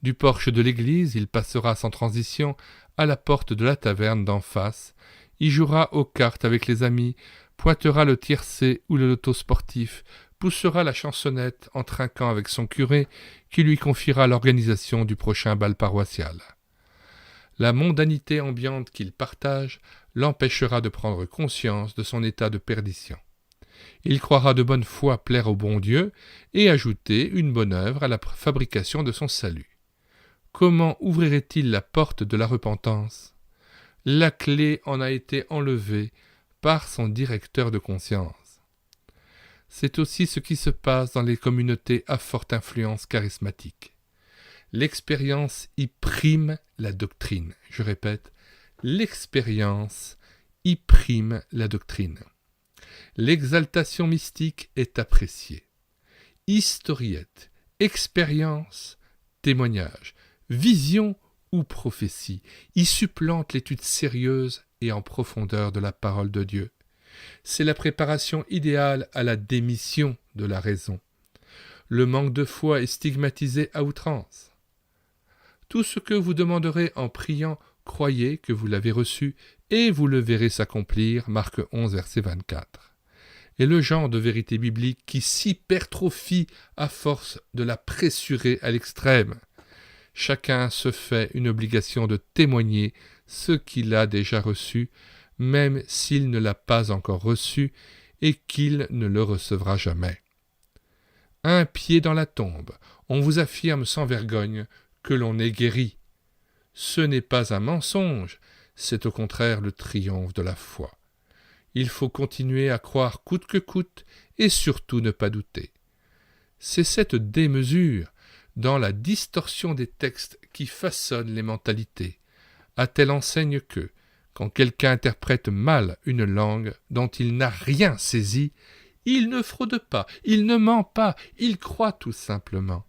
Du porche de l'église, il passera sans transition à la porte de la taverne d'en face, y jouera aux cartes avec les amis, pointera le tiercé ou le loto sportif, poussera la chansonnette en trinquant avec son curé qui lui confiera l'organisation du prochain bal paroissial. La mondanité ambiante qu'il partage l'empêchera de prendre conscience de son état de perdition. Il croira de bonne foi plaire au bon Dieu et ajouter une bonne œuvre à la fabrication de son salut. Comment ouvrirait-il la porte de la repentance? La clé en a été enlevée par son directeur de conscience. C'est aussi ce qui se passe dans les communautés à forte influence charismatique. L'expérience y prime la doctrine. Je répète, l'expérience y prime la doctrine. L'exaltation mystique est appréciée. Historiette, expérience, témoignage, vision ou prophétie y supplante l'étude sérieuse et en profondeur de la parole de Dieu. C'est la préparation idéale à la démission de la raison. Le manque de foi est stigmatisé à outrance. Tout ce que vous demanderez en priant, croyez que vous l'avez reçu et vous le verrez s'accomplir, Marc 11, verset 24. Et le genre de vérité biblique qui s'hypertrophie à force de la pressurer à l'extrême. Chacun se fait une obligation de témoigner ce qu'il a déjà reçu, même s'il ne l'a pas encore reçu et qu'il ne le recevra jamais. Un pied dans la tombe, on vous affirme sans vergogne que l'on est guéri. Ce n'est pas un mensonge, c'est au contraire le triomphe de la foi. Il faut continuer à croire coûte que coûte et surtout ne pas douter. C'est cette démesure dans la distorsion des textes qui façonne les mentalités, à telle enseigne que, quand quelqu'un interprète mal une langue dont il n'a rien saisi, il ne fraude pas, il ne ment pas, il croit tout simplement.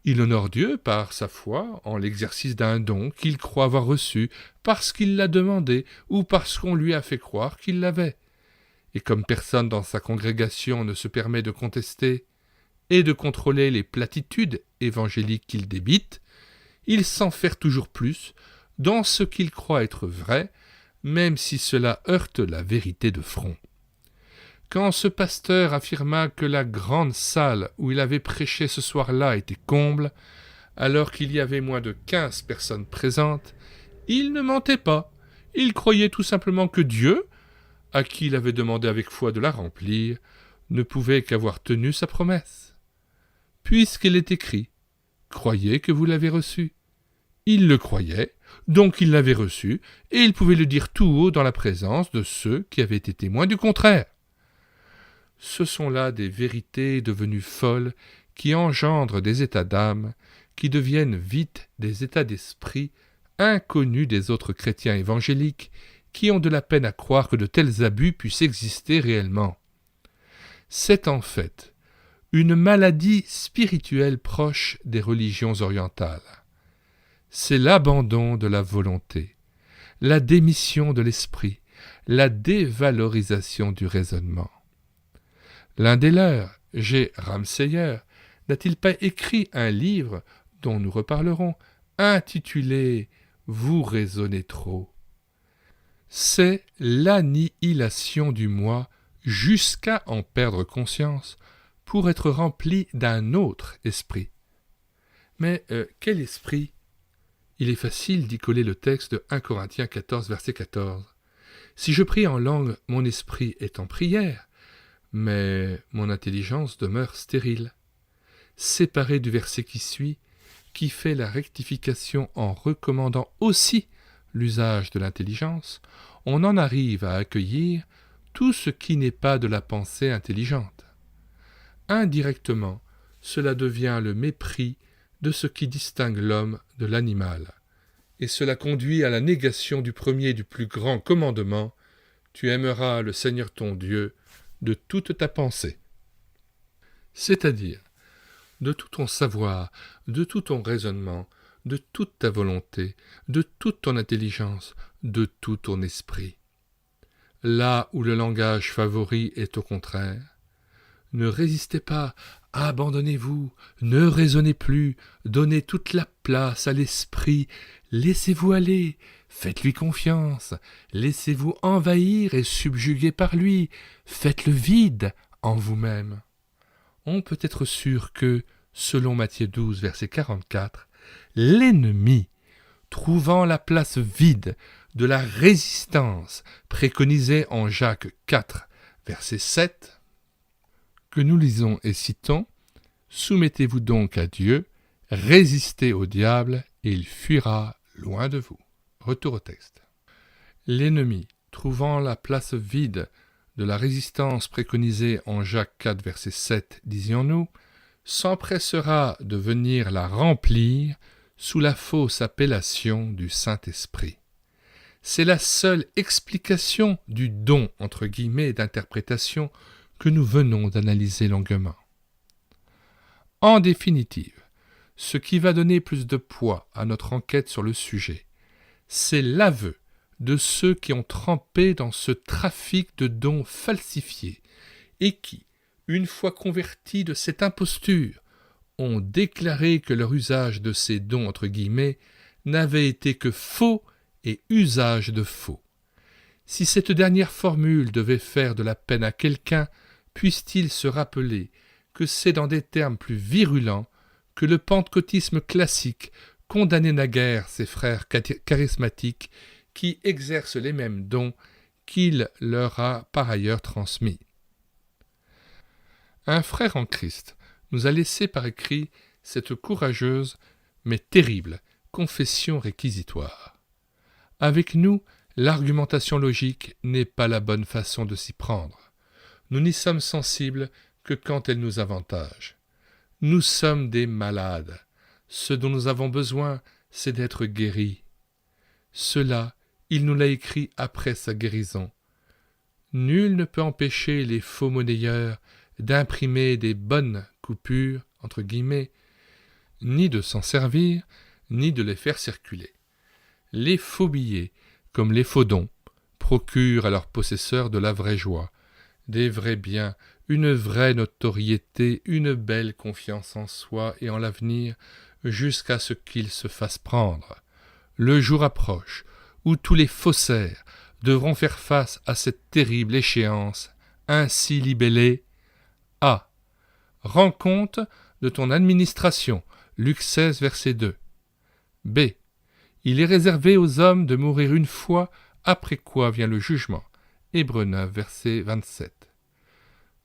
Il honore Dieu par sa foi en l'exercice d'un don qu'il croit avoir reçu parce qu'il l'a demandé ou parce qu'on lui a fait croire qu'il l'avait. Et comme personne dans sa congrégation ne se permet de contester et de contrôler les platitudes évangéliques qu'il débite, il s'enferre toujours plus dans ce qu'il croit être vrai, même si cela heurte la vérité de front. Quand ce pasteur affirma que la grande salle où il avait prêché ce soir-là était comble, alors qu'il y avait moins de 15 personnes présentes, il ne mentait pas. Il croyait tout simplement que Dieu, à qui il avait demandé avec foi de la remplir, ne pouvait qu'avoir tenu sa promesse. Puisqu'il est écrit « Croyez que vous l'avez reçu ». Il le croyait, donc il l'avait reçu, et il pouvait le dire tout haut dans la présence de ceux qui avaient été témoins du contraire. Ce sont là des vérités devenues folles qui engendrent des états d'âme, qui deviennent vite des états d'esprit inconnus des autres chrétiens évangéliques qui ont de la peine à croire que de tels abus puissent exister réellement. C'est en fait une maladie spirituelle proche des religions orientales. C'est l'abandon de la volonté, la démission de l'esprit, la dévalorisation du raisonnement. L'un des leurs, G. Ramseyer, n'a-t-il pas écrit un livre dont nous reparlerons, intitulé « Vous raisonnez trop ». C'est l'annihilation du moi jusqu'à en perdre conscience pour être rempli d'un autre esprit. Mais quel esprit? Il est facile d'y coller le texte de 1 Corinthiens 14, verset 14. « Si je prie en langue, mon esprit est en prière, mais mon intelligence demeure stérile. » Séparé du verset qui suit, qui fait la rectification en recommandant aussi l'usage de l'intelligence, on en arrive à accueillir tout ce qui n'est pas de la pensée intelligente. Indirectement, cela devient le mépris de ce qui distingue l'homme de l'animal, et cela conduit à la négation du premier et du plus grand commandement : tu aimeras le Seigneur ton Dieu de toute ta pensée. c'est-à-dire de tout ton savoir, de tout ton raisonnement, de toute ta volonté, de toute ton intelligence, de tout ton esprit. Là où le langage favori est au contraire, ne résistez pas, abandonnez-vous, ne raisonnez plus, donnez toute la place à l'esprit, laissez-vous aller, faites-lui confiance, laissez-vous envahir et subjuguer par lui, faites le vide en vous-même. On peut être sûr que, selon Matthieu 12, verset 44, l'ennemi, trouvant la place vide de la résistance préconisée en Jacques 4, verset 7, que nous lisons et citons, « Soumettez-vous donc à Dieu, résistez au diable, et il fuira loin de vous. » Retour au texte. L'ennemi, trouvant la place vide de la résistance préconisée en Jacques 4, verset 7, disions-nous, s'empressera de venir la remplir sous la fausse appellation du Saint-Esprit. C'est la seule explication du don, entre guillemets, d'interprétation que nous venons d'analyser longuement. En définitive, ce qui va donner plus de poids à notre enquête sur le sujet, c'est l'aveu de ceux qui ont trempé dans ce trafic de dons falsifiés et qui, une fois convertis de cette imposture, ont déclaré que leur usage de ces dons, entre guillemets, n'avait été que faux et usage de faux. Si cette dernière formule devait faire de la peine à quelqu'un, puisse-t-il se rappeler que c'est dans des termes plus virulents que le pentecôtisme classique condamnait naguère ses frères charismatiques qui exercent les mêmes dons qu'il leur a par ailleurs transmis. Un frère en Christ nous a laissé par écrit cette courageuse mais terrible confession réquisitoire. Avec nous, l'argumentation logique n'est pas la bonne façon de s'y prendre. Nous n'y sommes sensibles que quand elle nous avantage. Nous sommes des malades. Ce dont nous avons besoin, c'est d'être guéris. Cela, il nous l'a écrit après sa guérison. Nul ne peut empêcher les faux monnayeurs d'imprimer des bonnes coupures, entre guillemets, ni de s'en servir, ni de les faire circuler. Les faux billets, comme les faux dons, procurent à leurs possesseurs de la vraie joie, des vrais biens, une vraie notoriété, une belle confiance en soi et en l'avenir, jusqu'à ce qu'ils se fassent prendre. Le jour approche où tous les faussaires devront faire face à cette terrible échéance, ainsi libellée. A. Rends compte de ton administration, Luc 16, verset 2. B. Il est réservé aux hommes de mourir une fois, après quoi vient le jugement, Hébreux 9, verset 27.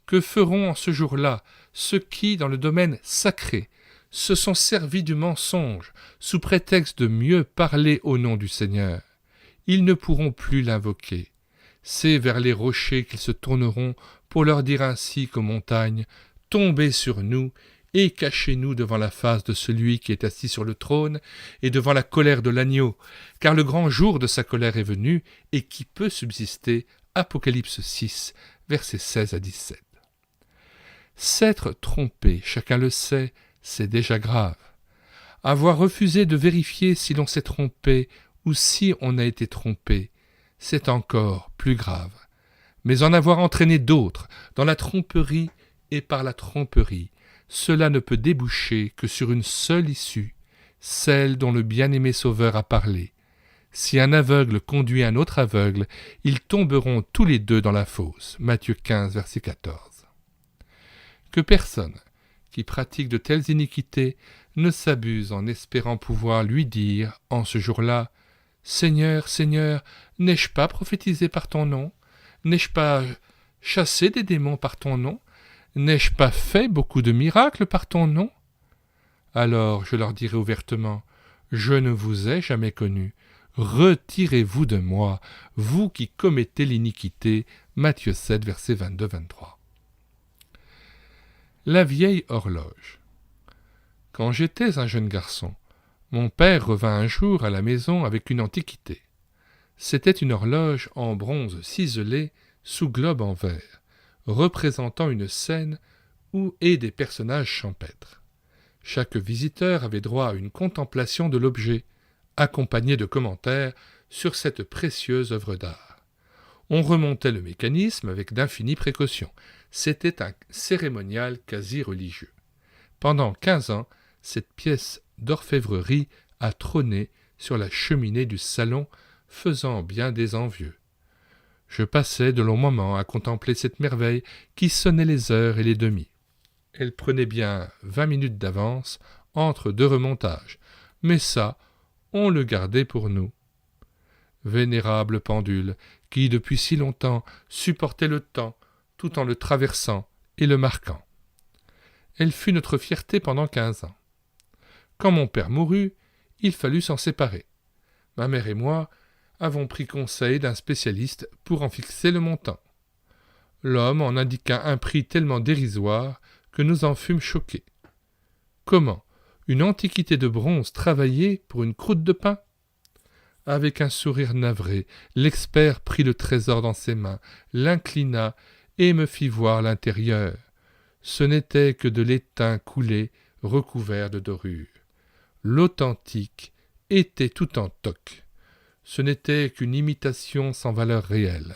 Que feront en ce jour-là ceux qui, dans le domaine sacré, se sont servis du mensonge sous prétexte de mieux parler au nom du Seigneur? Ils ne pourront plus l'invoquer. C'est vers les rochers qu'ils se tourneront pour leur dire ainsi qu'aux montagnes, « Tombez sur nous et cachez-nous devant la face de celui qui est assis sur le trône et devant la colère de l'agneau, car le grand jour de sa colère est venu et qui peut subsister ?» Apocalypse 6, versets 16 à 17. S'être trompé, chacun le sait, c'est déjà grave. Avoir refusé de vérifier si l'on s'est trompé ou si on a été trompé, c'est encore plus grave. Mais en avoir entraîné d'autres dans la tromperie et par la tromperie, cela ne peut déboucher que sur une seule issue, celle dont le bien-aimé Sauveur a parlé. Si un aveugle conduit un autre aveugle, ils tomberont tous les deux dans la fosse. Matthieu 15, verset 14. Que personne qui pratique de telles iniquités ne s'abuse en espérant pouvoir lui dire, en ce jour-là, « Seigneur, Seigneur, n'ai-je pas prophétisé par ton nom? N'ai-je pas chassé des démons par ton nom? N'ai-je pas fait beaucoup de miracles par ton nom? » Alors je leur dirai ouvertement, « Je ne vous ai jamais connu. Retirez-vous de moi, vous qui commettez l'iniquité. » Matthieu 7, versets 22-23. La vieille horloge. Quand j'étais un jeune garçon, mon père revint un jour à la maison avec une antiquité. C'était une horloge en bronze ciselé sous globe en verre, représentant une scène et des personnages champêtres. Chaque visiteur avait droit à une contemplation de l'objet, accompagnée de commentaires sur cette précieuse œuvre d'art. On remontait le mécanisme avec d'infinies précautions. C'était un cérémonial quasi religieux. Pendant 15 ans, cette pièce d'orfèvrerie a trôné sur la cheminée du salon, faisant bien des envieux. Je passais de longs moments à contempler cette merveille qui sonnait les heures et les demie. Elle prenait bien 20 minutes d'avance entre 2 remontages, mais ça, on le gardait pour nous. Vénérable pendule, qui depuis si longtemps supportait le temps, tout en le traversant et le marquant. Elle fut notre fierté pendant 15 ans. Quand mon père mourut, il fallut s'en séparer. Ma mère et moi avons pris conseil d'un spécialiste pour en fixer le montant. L'homme en indiqua un prix tellement dérisoire que nous en fûmes choqués. Comment? Une antiquité de bronze travaillée pour une croûte de pain? Avec un sourire navré, l'expert prit le trésor dans ses mains, l'inclina et me fit voir l'intérieur. Ce n'était que de l'étain coulé, recouvert de dorure. L'authentique était tout en toc. Ce n'était qu'une imitation sans valeur réelle.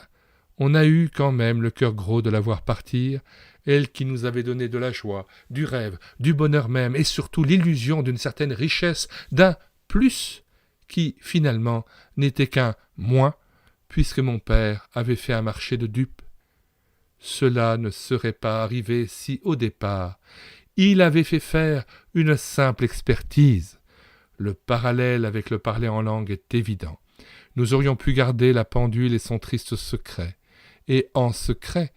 On a eu quand même le cœur gros de la voir partir, elle qui nous avait donné de la joie, du rêve, du bonheur même, et surtout l'illusion d'une certaine richesse, d'un plus, qui, finalement, n'était qu'un moins, puisque mon père avait fait un marché de dupes. Cela ne serait pas arrivé si, au départ, il avait fait faire une simple expertise. Le parallèle avec le parler en langue est évident. Nous aurions pu garder la pendule et son triste secret, et en secret,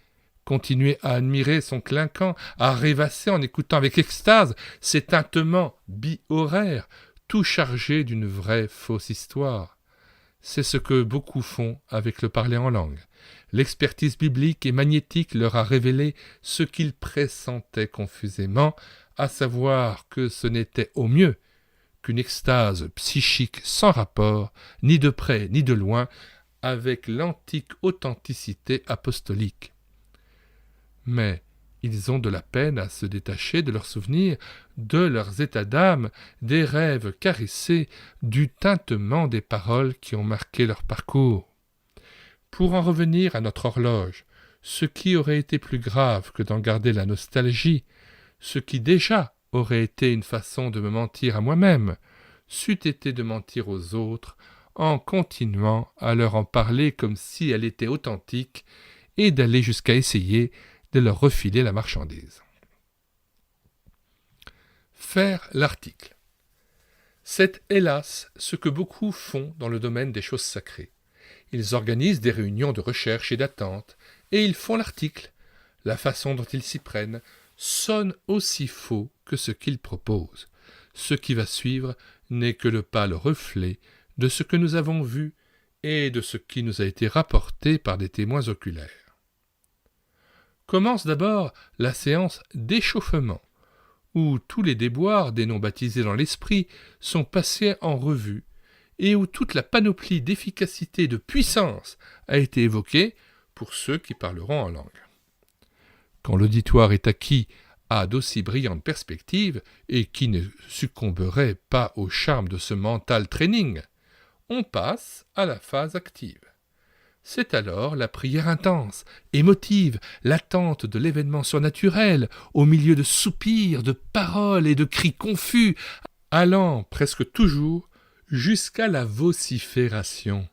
continuer à admirer son clinquant, à rêvasser en écoutant avec extase ces tintements bi-horaires, tout chargés d'une vraie fausse histoire. C'est ce que beaucoup font avec le parler en langue. L'expertise biblique et magnétique leur a révélé ce qu'ils pressentaient confusément, à savoir que ce n'était au mieux qu'une extase psychique sans rapport, ni de près ni de loin, avec l'antique authenticité apostolique. Mais ils ont de la peine à se détacher de leurs souvenirs, de leurs états d'âme, des rêves caressés, du tintement des paroles qui ont marqué leur parcours. Pour en revenir à notre horloge, ce qui aurait été plus grave que d'en garder la nostalgie, ce qui déjà aurait été une façon de me mentir à moi-même, c'eût été de mentir aux autres en continuant à leur en parler comme si elle était authentique et d'aller jusqu'à essayer de leur refiler la marchandise. Faire l'article. C'est hélas ce que beaucoup font dans le domaine des choses sacrées. Ils organisent des réunions de recherche et d'attente, et ils font l'article. La façon dont ils s'y prennent sonne aussi faux que ce qu'ils proposent. Ce qui va suivre n'est que le pâle reflet de ce que nous avons vu et de ce qui nous a été rapporté par des témoins oculaires. Commence d'abord la séance d'échauffement, où tous les déboires des non-baptisés dans l'esprit sont passés en revue, et où toute la panoplie d'efficacité et de puissance a été évoquée pour ceux qui parleront en langue. Quand l'auditoire est acquis à d'aussi brillantes perspectives, et qui ne succomberait pas au charme de ce mental training, on passe à la phase active. C'est alors la prière intense, émotive, l'attente de l'événement surnaturel, au milieu de soupirs, de paroles et de cris confus, allant presque toujours jusqu'à la vocifération.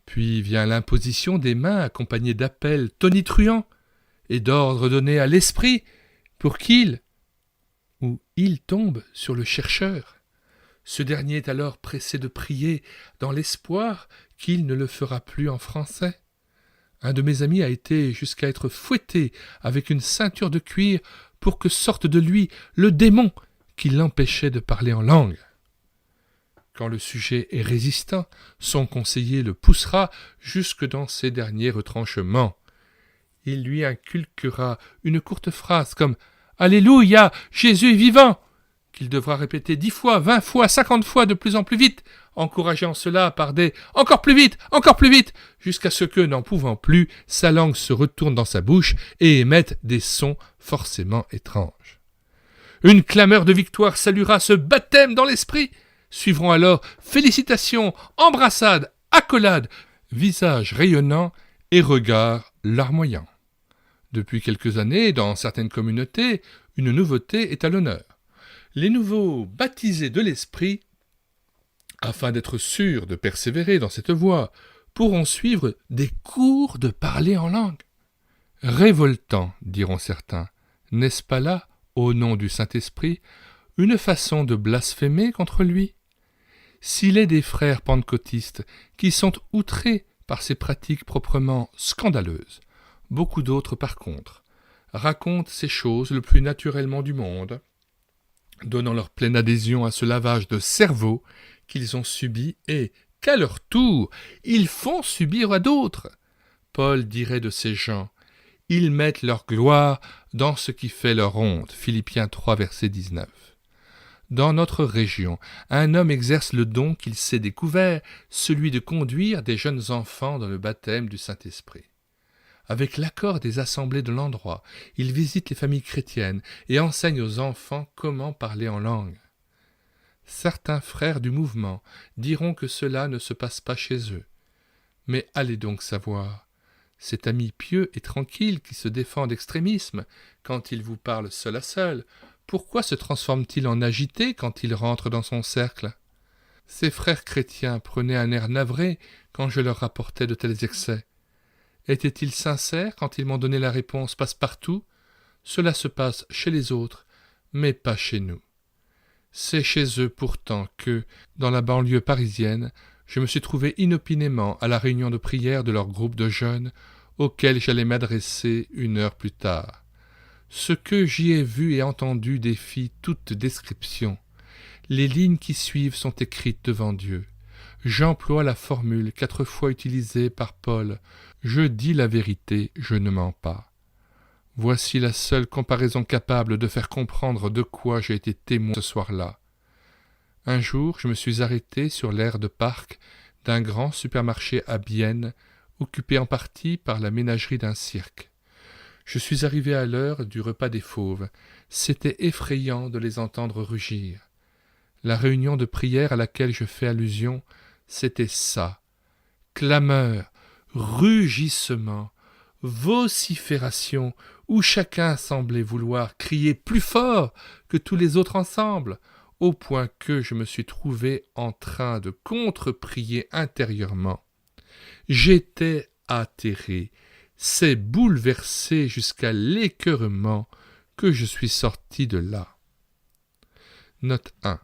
Puis vient l'imposition des mains accompagnée d'appels tonitruants et d'ordres donnés à l'esprit pour qu'il ou il tombe sur le chercheur. Ce dernier est alors pressé de prier dans l'espoir qu'il ne le fera plus en français. Un de mes amis a été jusqu'à être fouetté avec une ceinture de cuir pour que sorte de lui le démon qui l'empêchait de parler en langue. Quand le sujet est résistant, son conseiller le poussera jusque dans ses derniers retranchements. Il lui inculquera une courte phrase comme « Alléluia, Jésus est vivant !» qu'il devra répéter 10 fois, 20 fois, 50 fois de plus en plus vite, encourageant cela par des « encore plus vite, jusqu'à ce que, n'en pouvant plus, sa langue se retourne dans sa bouche et émette des sons forcément étranges. Une clameur de victoire saluera ce baptême dans l'esprit. Suivront alors félicitations, embrassades, accolades, visages rayonnants et regards larmoyants. Depuis quelques années, dans certaines communautés, une nouveauté est à l'honneur. Les nouveaux baptisés de l'esprit, afin d'être sûrs de persévérer dans cette voie, pourront suivre des cours de parler en langue. Révoltant, diront certains, n'est-ce pas là, au nom du Saint-Esprit, une façon de blasphémer contre lui? S'il est des frères pentecôtistes qui sont outrés par ces pratiques proprement scandaleuses, beaucoup d'autres, par contre, racontent ces choses le plus naturellement du monde, donnant leur pleine adhésion à ce lavage de cerveau qu'ils ont subi et qu'à leur tour, ils font subir à d'autres. Paul dirait de ces gens, ils mettent leur gloire dans ce qui fait leur honte. Philippiens 3, verset 19. Dans notre région, un homme exerce le don qu'il s'est découvert, celui de conduire des jeunes enfants dans le baptême du Saint-Esprit. Avec l'accord des assemblées de l'endroit, il visite les familles chrétiennes et enseigne aux enfants comment parler en langue. Certains frères du mouvement diront que cela ne se passe pas chez eux. Mais allez donc savoir. Cet ami pieux et tranquille qui se défend d'extrémisme quand il vous parle seul à seul, pourquoi se transforme-t-il en agité quand il rentre dans son cercle? Ces frères chrétiens prenaient un air navré quand je leur rapportais de tels excès. Étaient-ils sincères quand ils m'ont donné la réponse passe-partout? Cela se passe chez les autres, mais pas chez nous. C'est chez eux pourtant que, dans la banlieue parisienne, je me suis trouvé inopinément à la réunion de prière de leur groupe de jeunes, auquel j'allais m'adresser 1 heure plus tard. Ce que j'y ai vu et entendu défie toute description. Les lignes qui suivent sont écrites devant Dieu. J'emploie la formule 4 fois utilisée par Paul. Je dis la vérité, je ne mens pas. Voici la seule comparaison capable de faire comprendre de quoi j'ai été témoin ce soir-là. Un jour, je me suis arrêté sur l'aire de parc d'un grand supermarché à Bienne, occupé en partie par la ménagerie d'un cirque. Je suis arrivé à l'heure du repas des fauves. C'était effrayant de les entendre rugir. La réunion de prière à laquelle je fais allusion, c'était ça. Clameur, rugissement, vocifération, où chacun semblait vouloir crier plus fort que tous les autres ensemble, au point que je me suis trouvé en train de contre-prier intérieurement. J'étais atterré, c'est bouleversé jusqu'à l'écœurement que je suis sorti de là. Note 1.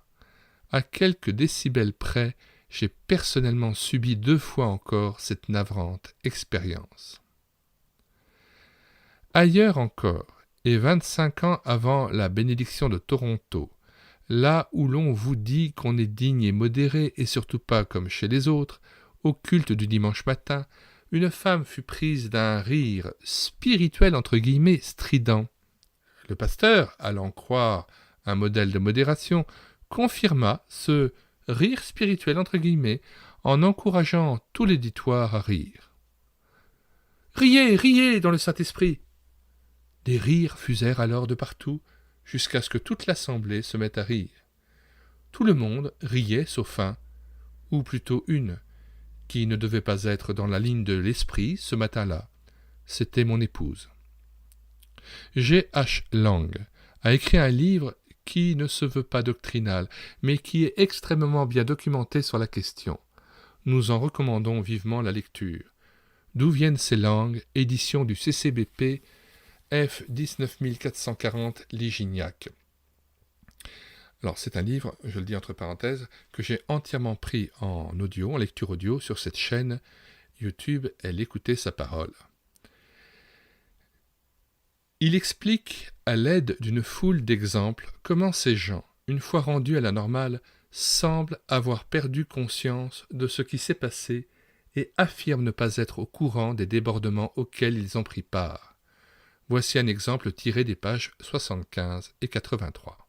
À quelques décibels près, j'ai personnellement subi 2 fois encore cette navrante expérience. Ailleurs encore, et 25 ans avant la bénédiction de Toronto, là où l'on vous dit qu'on est digne et modéré, et surtout pas comme chez les autres, au culte du dimanche matin, une femme fut prise d'un rire spirituel entre guillemets strident. Le pasteur, allant croire un modèle de modération, confirma ce rire spirituel entre guillemets en encourageant tout l'éditoire à rire. « Riez, riez dans le Saint-Esprit !» Des rires fusèrent alors de partout, jusqu'à ce que toute l'assemblée se mette à rire. Tout le monde riait sauf un, ou plutôt une, qui ne devait pas être dans la ligne de l'esprit ce matin-là. C'était mon épouse. G. H. Lang a écrit un livre qui ne se veut pas doctrinal, mais qui est extrêmement bien documenté sur la question. Nous en recommandons vivement la lecture. D'où viennent ces langues? Édition du CCBP, F 19440 Ligignac. Alors c'est un livre, je le dis entre parenthèses, que j'ai entièrement pris en audio, en lecture audio, sur cette chaîne YouTube Elle écoutait sa parole. Il explique, à l'aide d'une foule d'exemples, comment ces gens, une fois rendus à la normale, semblent avoir perdu conscience de ce qui s'est passé et affirment ne pas être au courant des débordements auxquels ils ont pris part. Voici un exemple tiré des pages 75 et 83.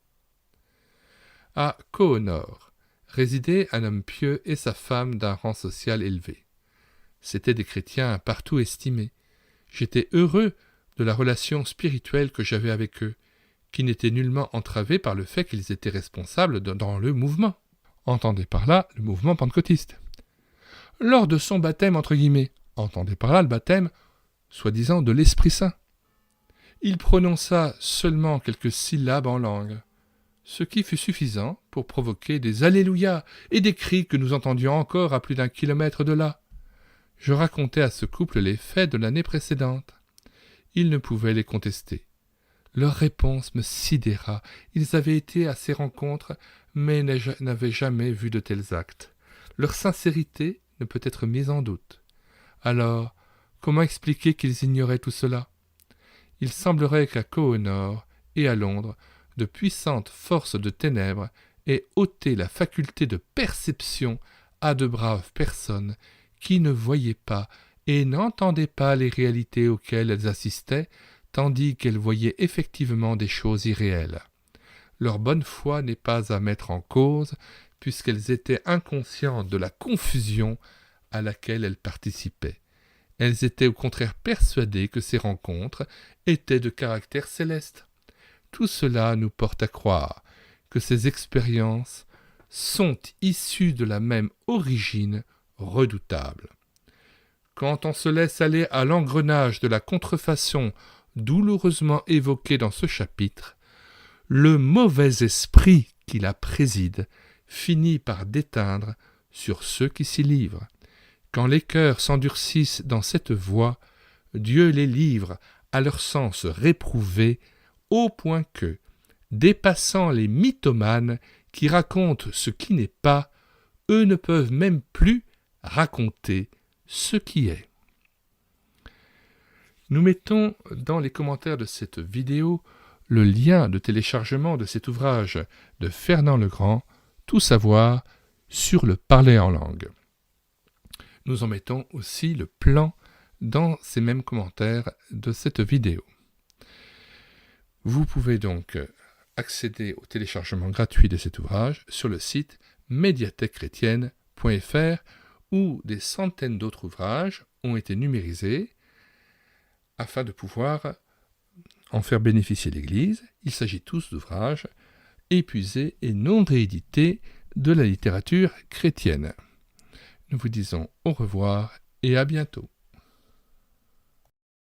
À Kohonor résidaient un homme pieux et sa femme d'un rang social élevé. C'étaient des chrétiens partout estimés. J'étais heureux de la relation spirituelle que j'avais avec eux, qui n'était nullement entravée par le fait qu'ils étaient responsables dans le mouvement. Entendez par là le mouvement pentecôtiste. Lors de son baptême, entre guillemets, entendez par là le baptême, soi-disant de l'Esprit Saint. Il prononça seulement quelques syllabes en langue, ce qui fut suffisant pour provoquer des Alléluia et des cris que nous entendions encore à plus d'1 kilomètre de là. Je racontai à ce couple les faits de l'année précédente. Ils ne pouvaient les contester. Leur réponse me sidéra. Ils avaient été à ces rencontres, mais n'avaient jamais vu de tels actes. Leur sincérité ne peut être mise en doute. Alors, comment expliquer qu'ils ignoraient tout cela? Il semblerait qu'à Kohonor et à Londres, de puissantes forces de ténèbres aient ôté la faculté de perception à de braves personnes qui ne voyaient pas et n'entendaient pas les réalités auxquelles elles assistaient, tandis qu'elles voyaient effectivement des choses irréelles. Leur bonne foi n'est pas à mettre en cause, puisqu'elles étaient inconscientes de la confusion à laquelle elles participaient. Elles étaient au contraire persuadées que ces rencontres étaient de caractère céleste. Tout cela nous porte à croire que ces expériences sont issues de la même origine redoutable. Quand on se laisse aller à l'engrenage de la contrefaçon douloureusement évoquée dans ce chapitre, le mauvais esprit qui la préside finit par déteindre sur ceux qui s'y livrent. Quand les cœurs s'endurcissent dans cette voie, Dieu les livre à leur sens réprouvé, au point que, dépassant les mythomanes qui racontent ce qui n'est pas, eux ne peuvent même plus raconter ce qui est. Nous mettons dans les commentaires de cette vidéo le lien de téléchargement de cet ouvrage de Fernand Legrand, Tout savoir sur le parler en langue. Nous en mettons aussi le plan dans ces mêmes commentaires de cette vidéo. Vous pouvez donc accéder au téléchargement gratuit de cet ouvrage sur le site médiathèquechrétienne.fr où des centaines d'autres ouvrages ont été numérisés afin de pouvoir en faire bénéficier l'Église. Il s'agit tous d'ouvrages épuisés et non réédités de la littérature chrétienne. Nous vous disons au revoir et à bientôt.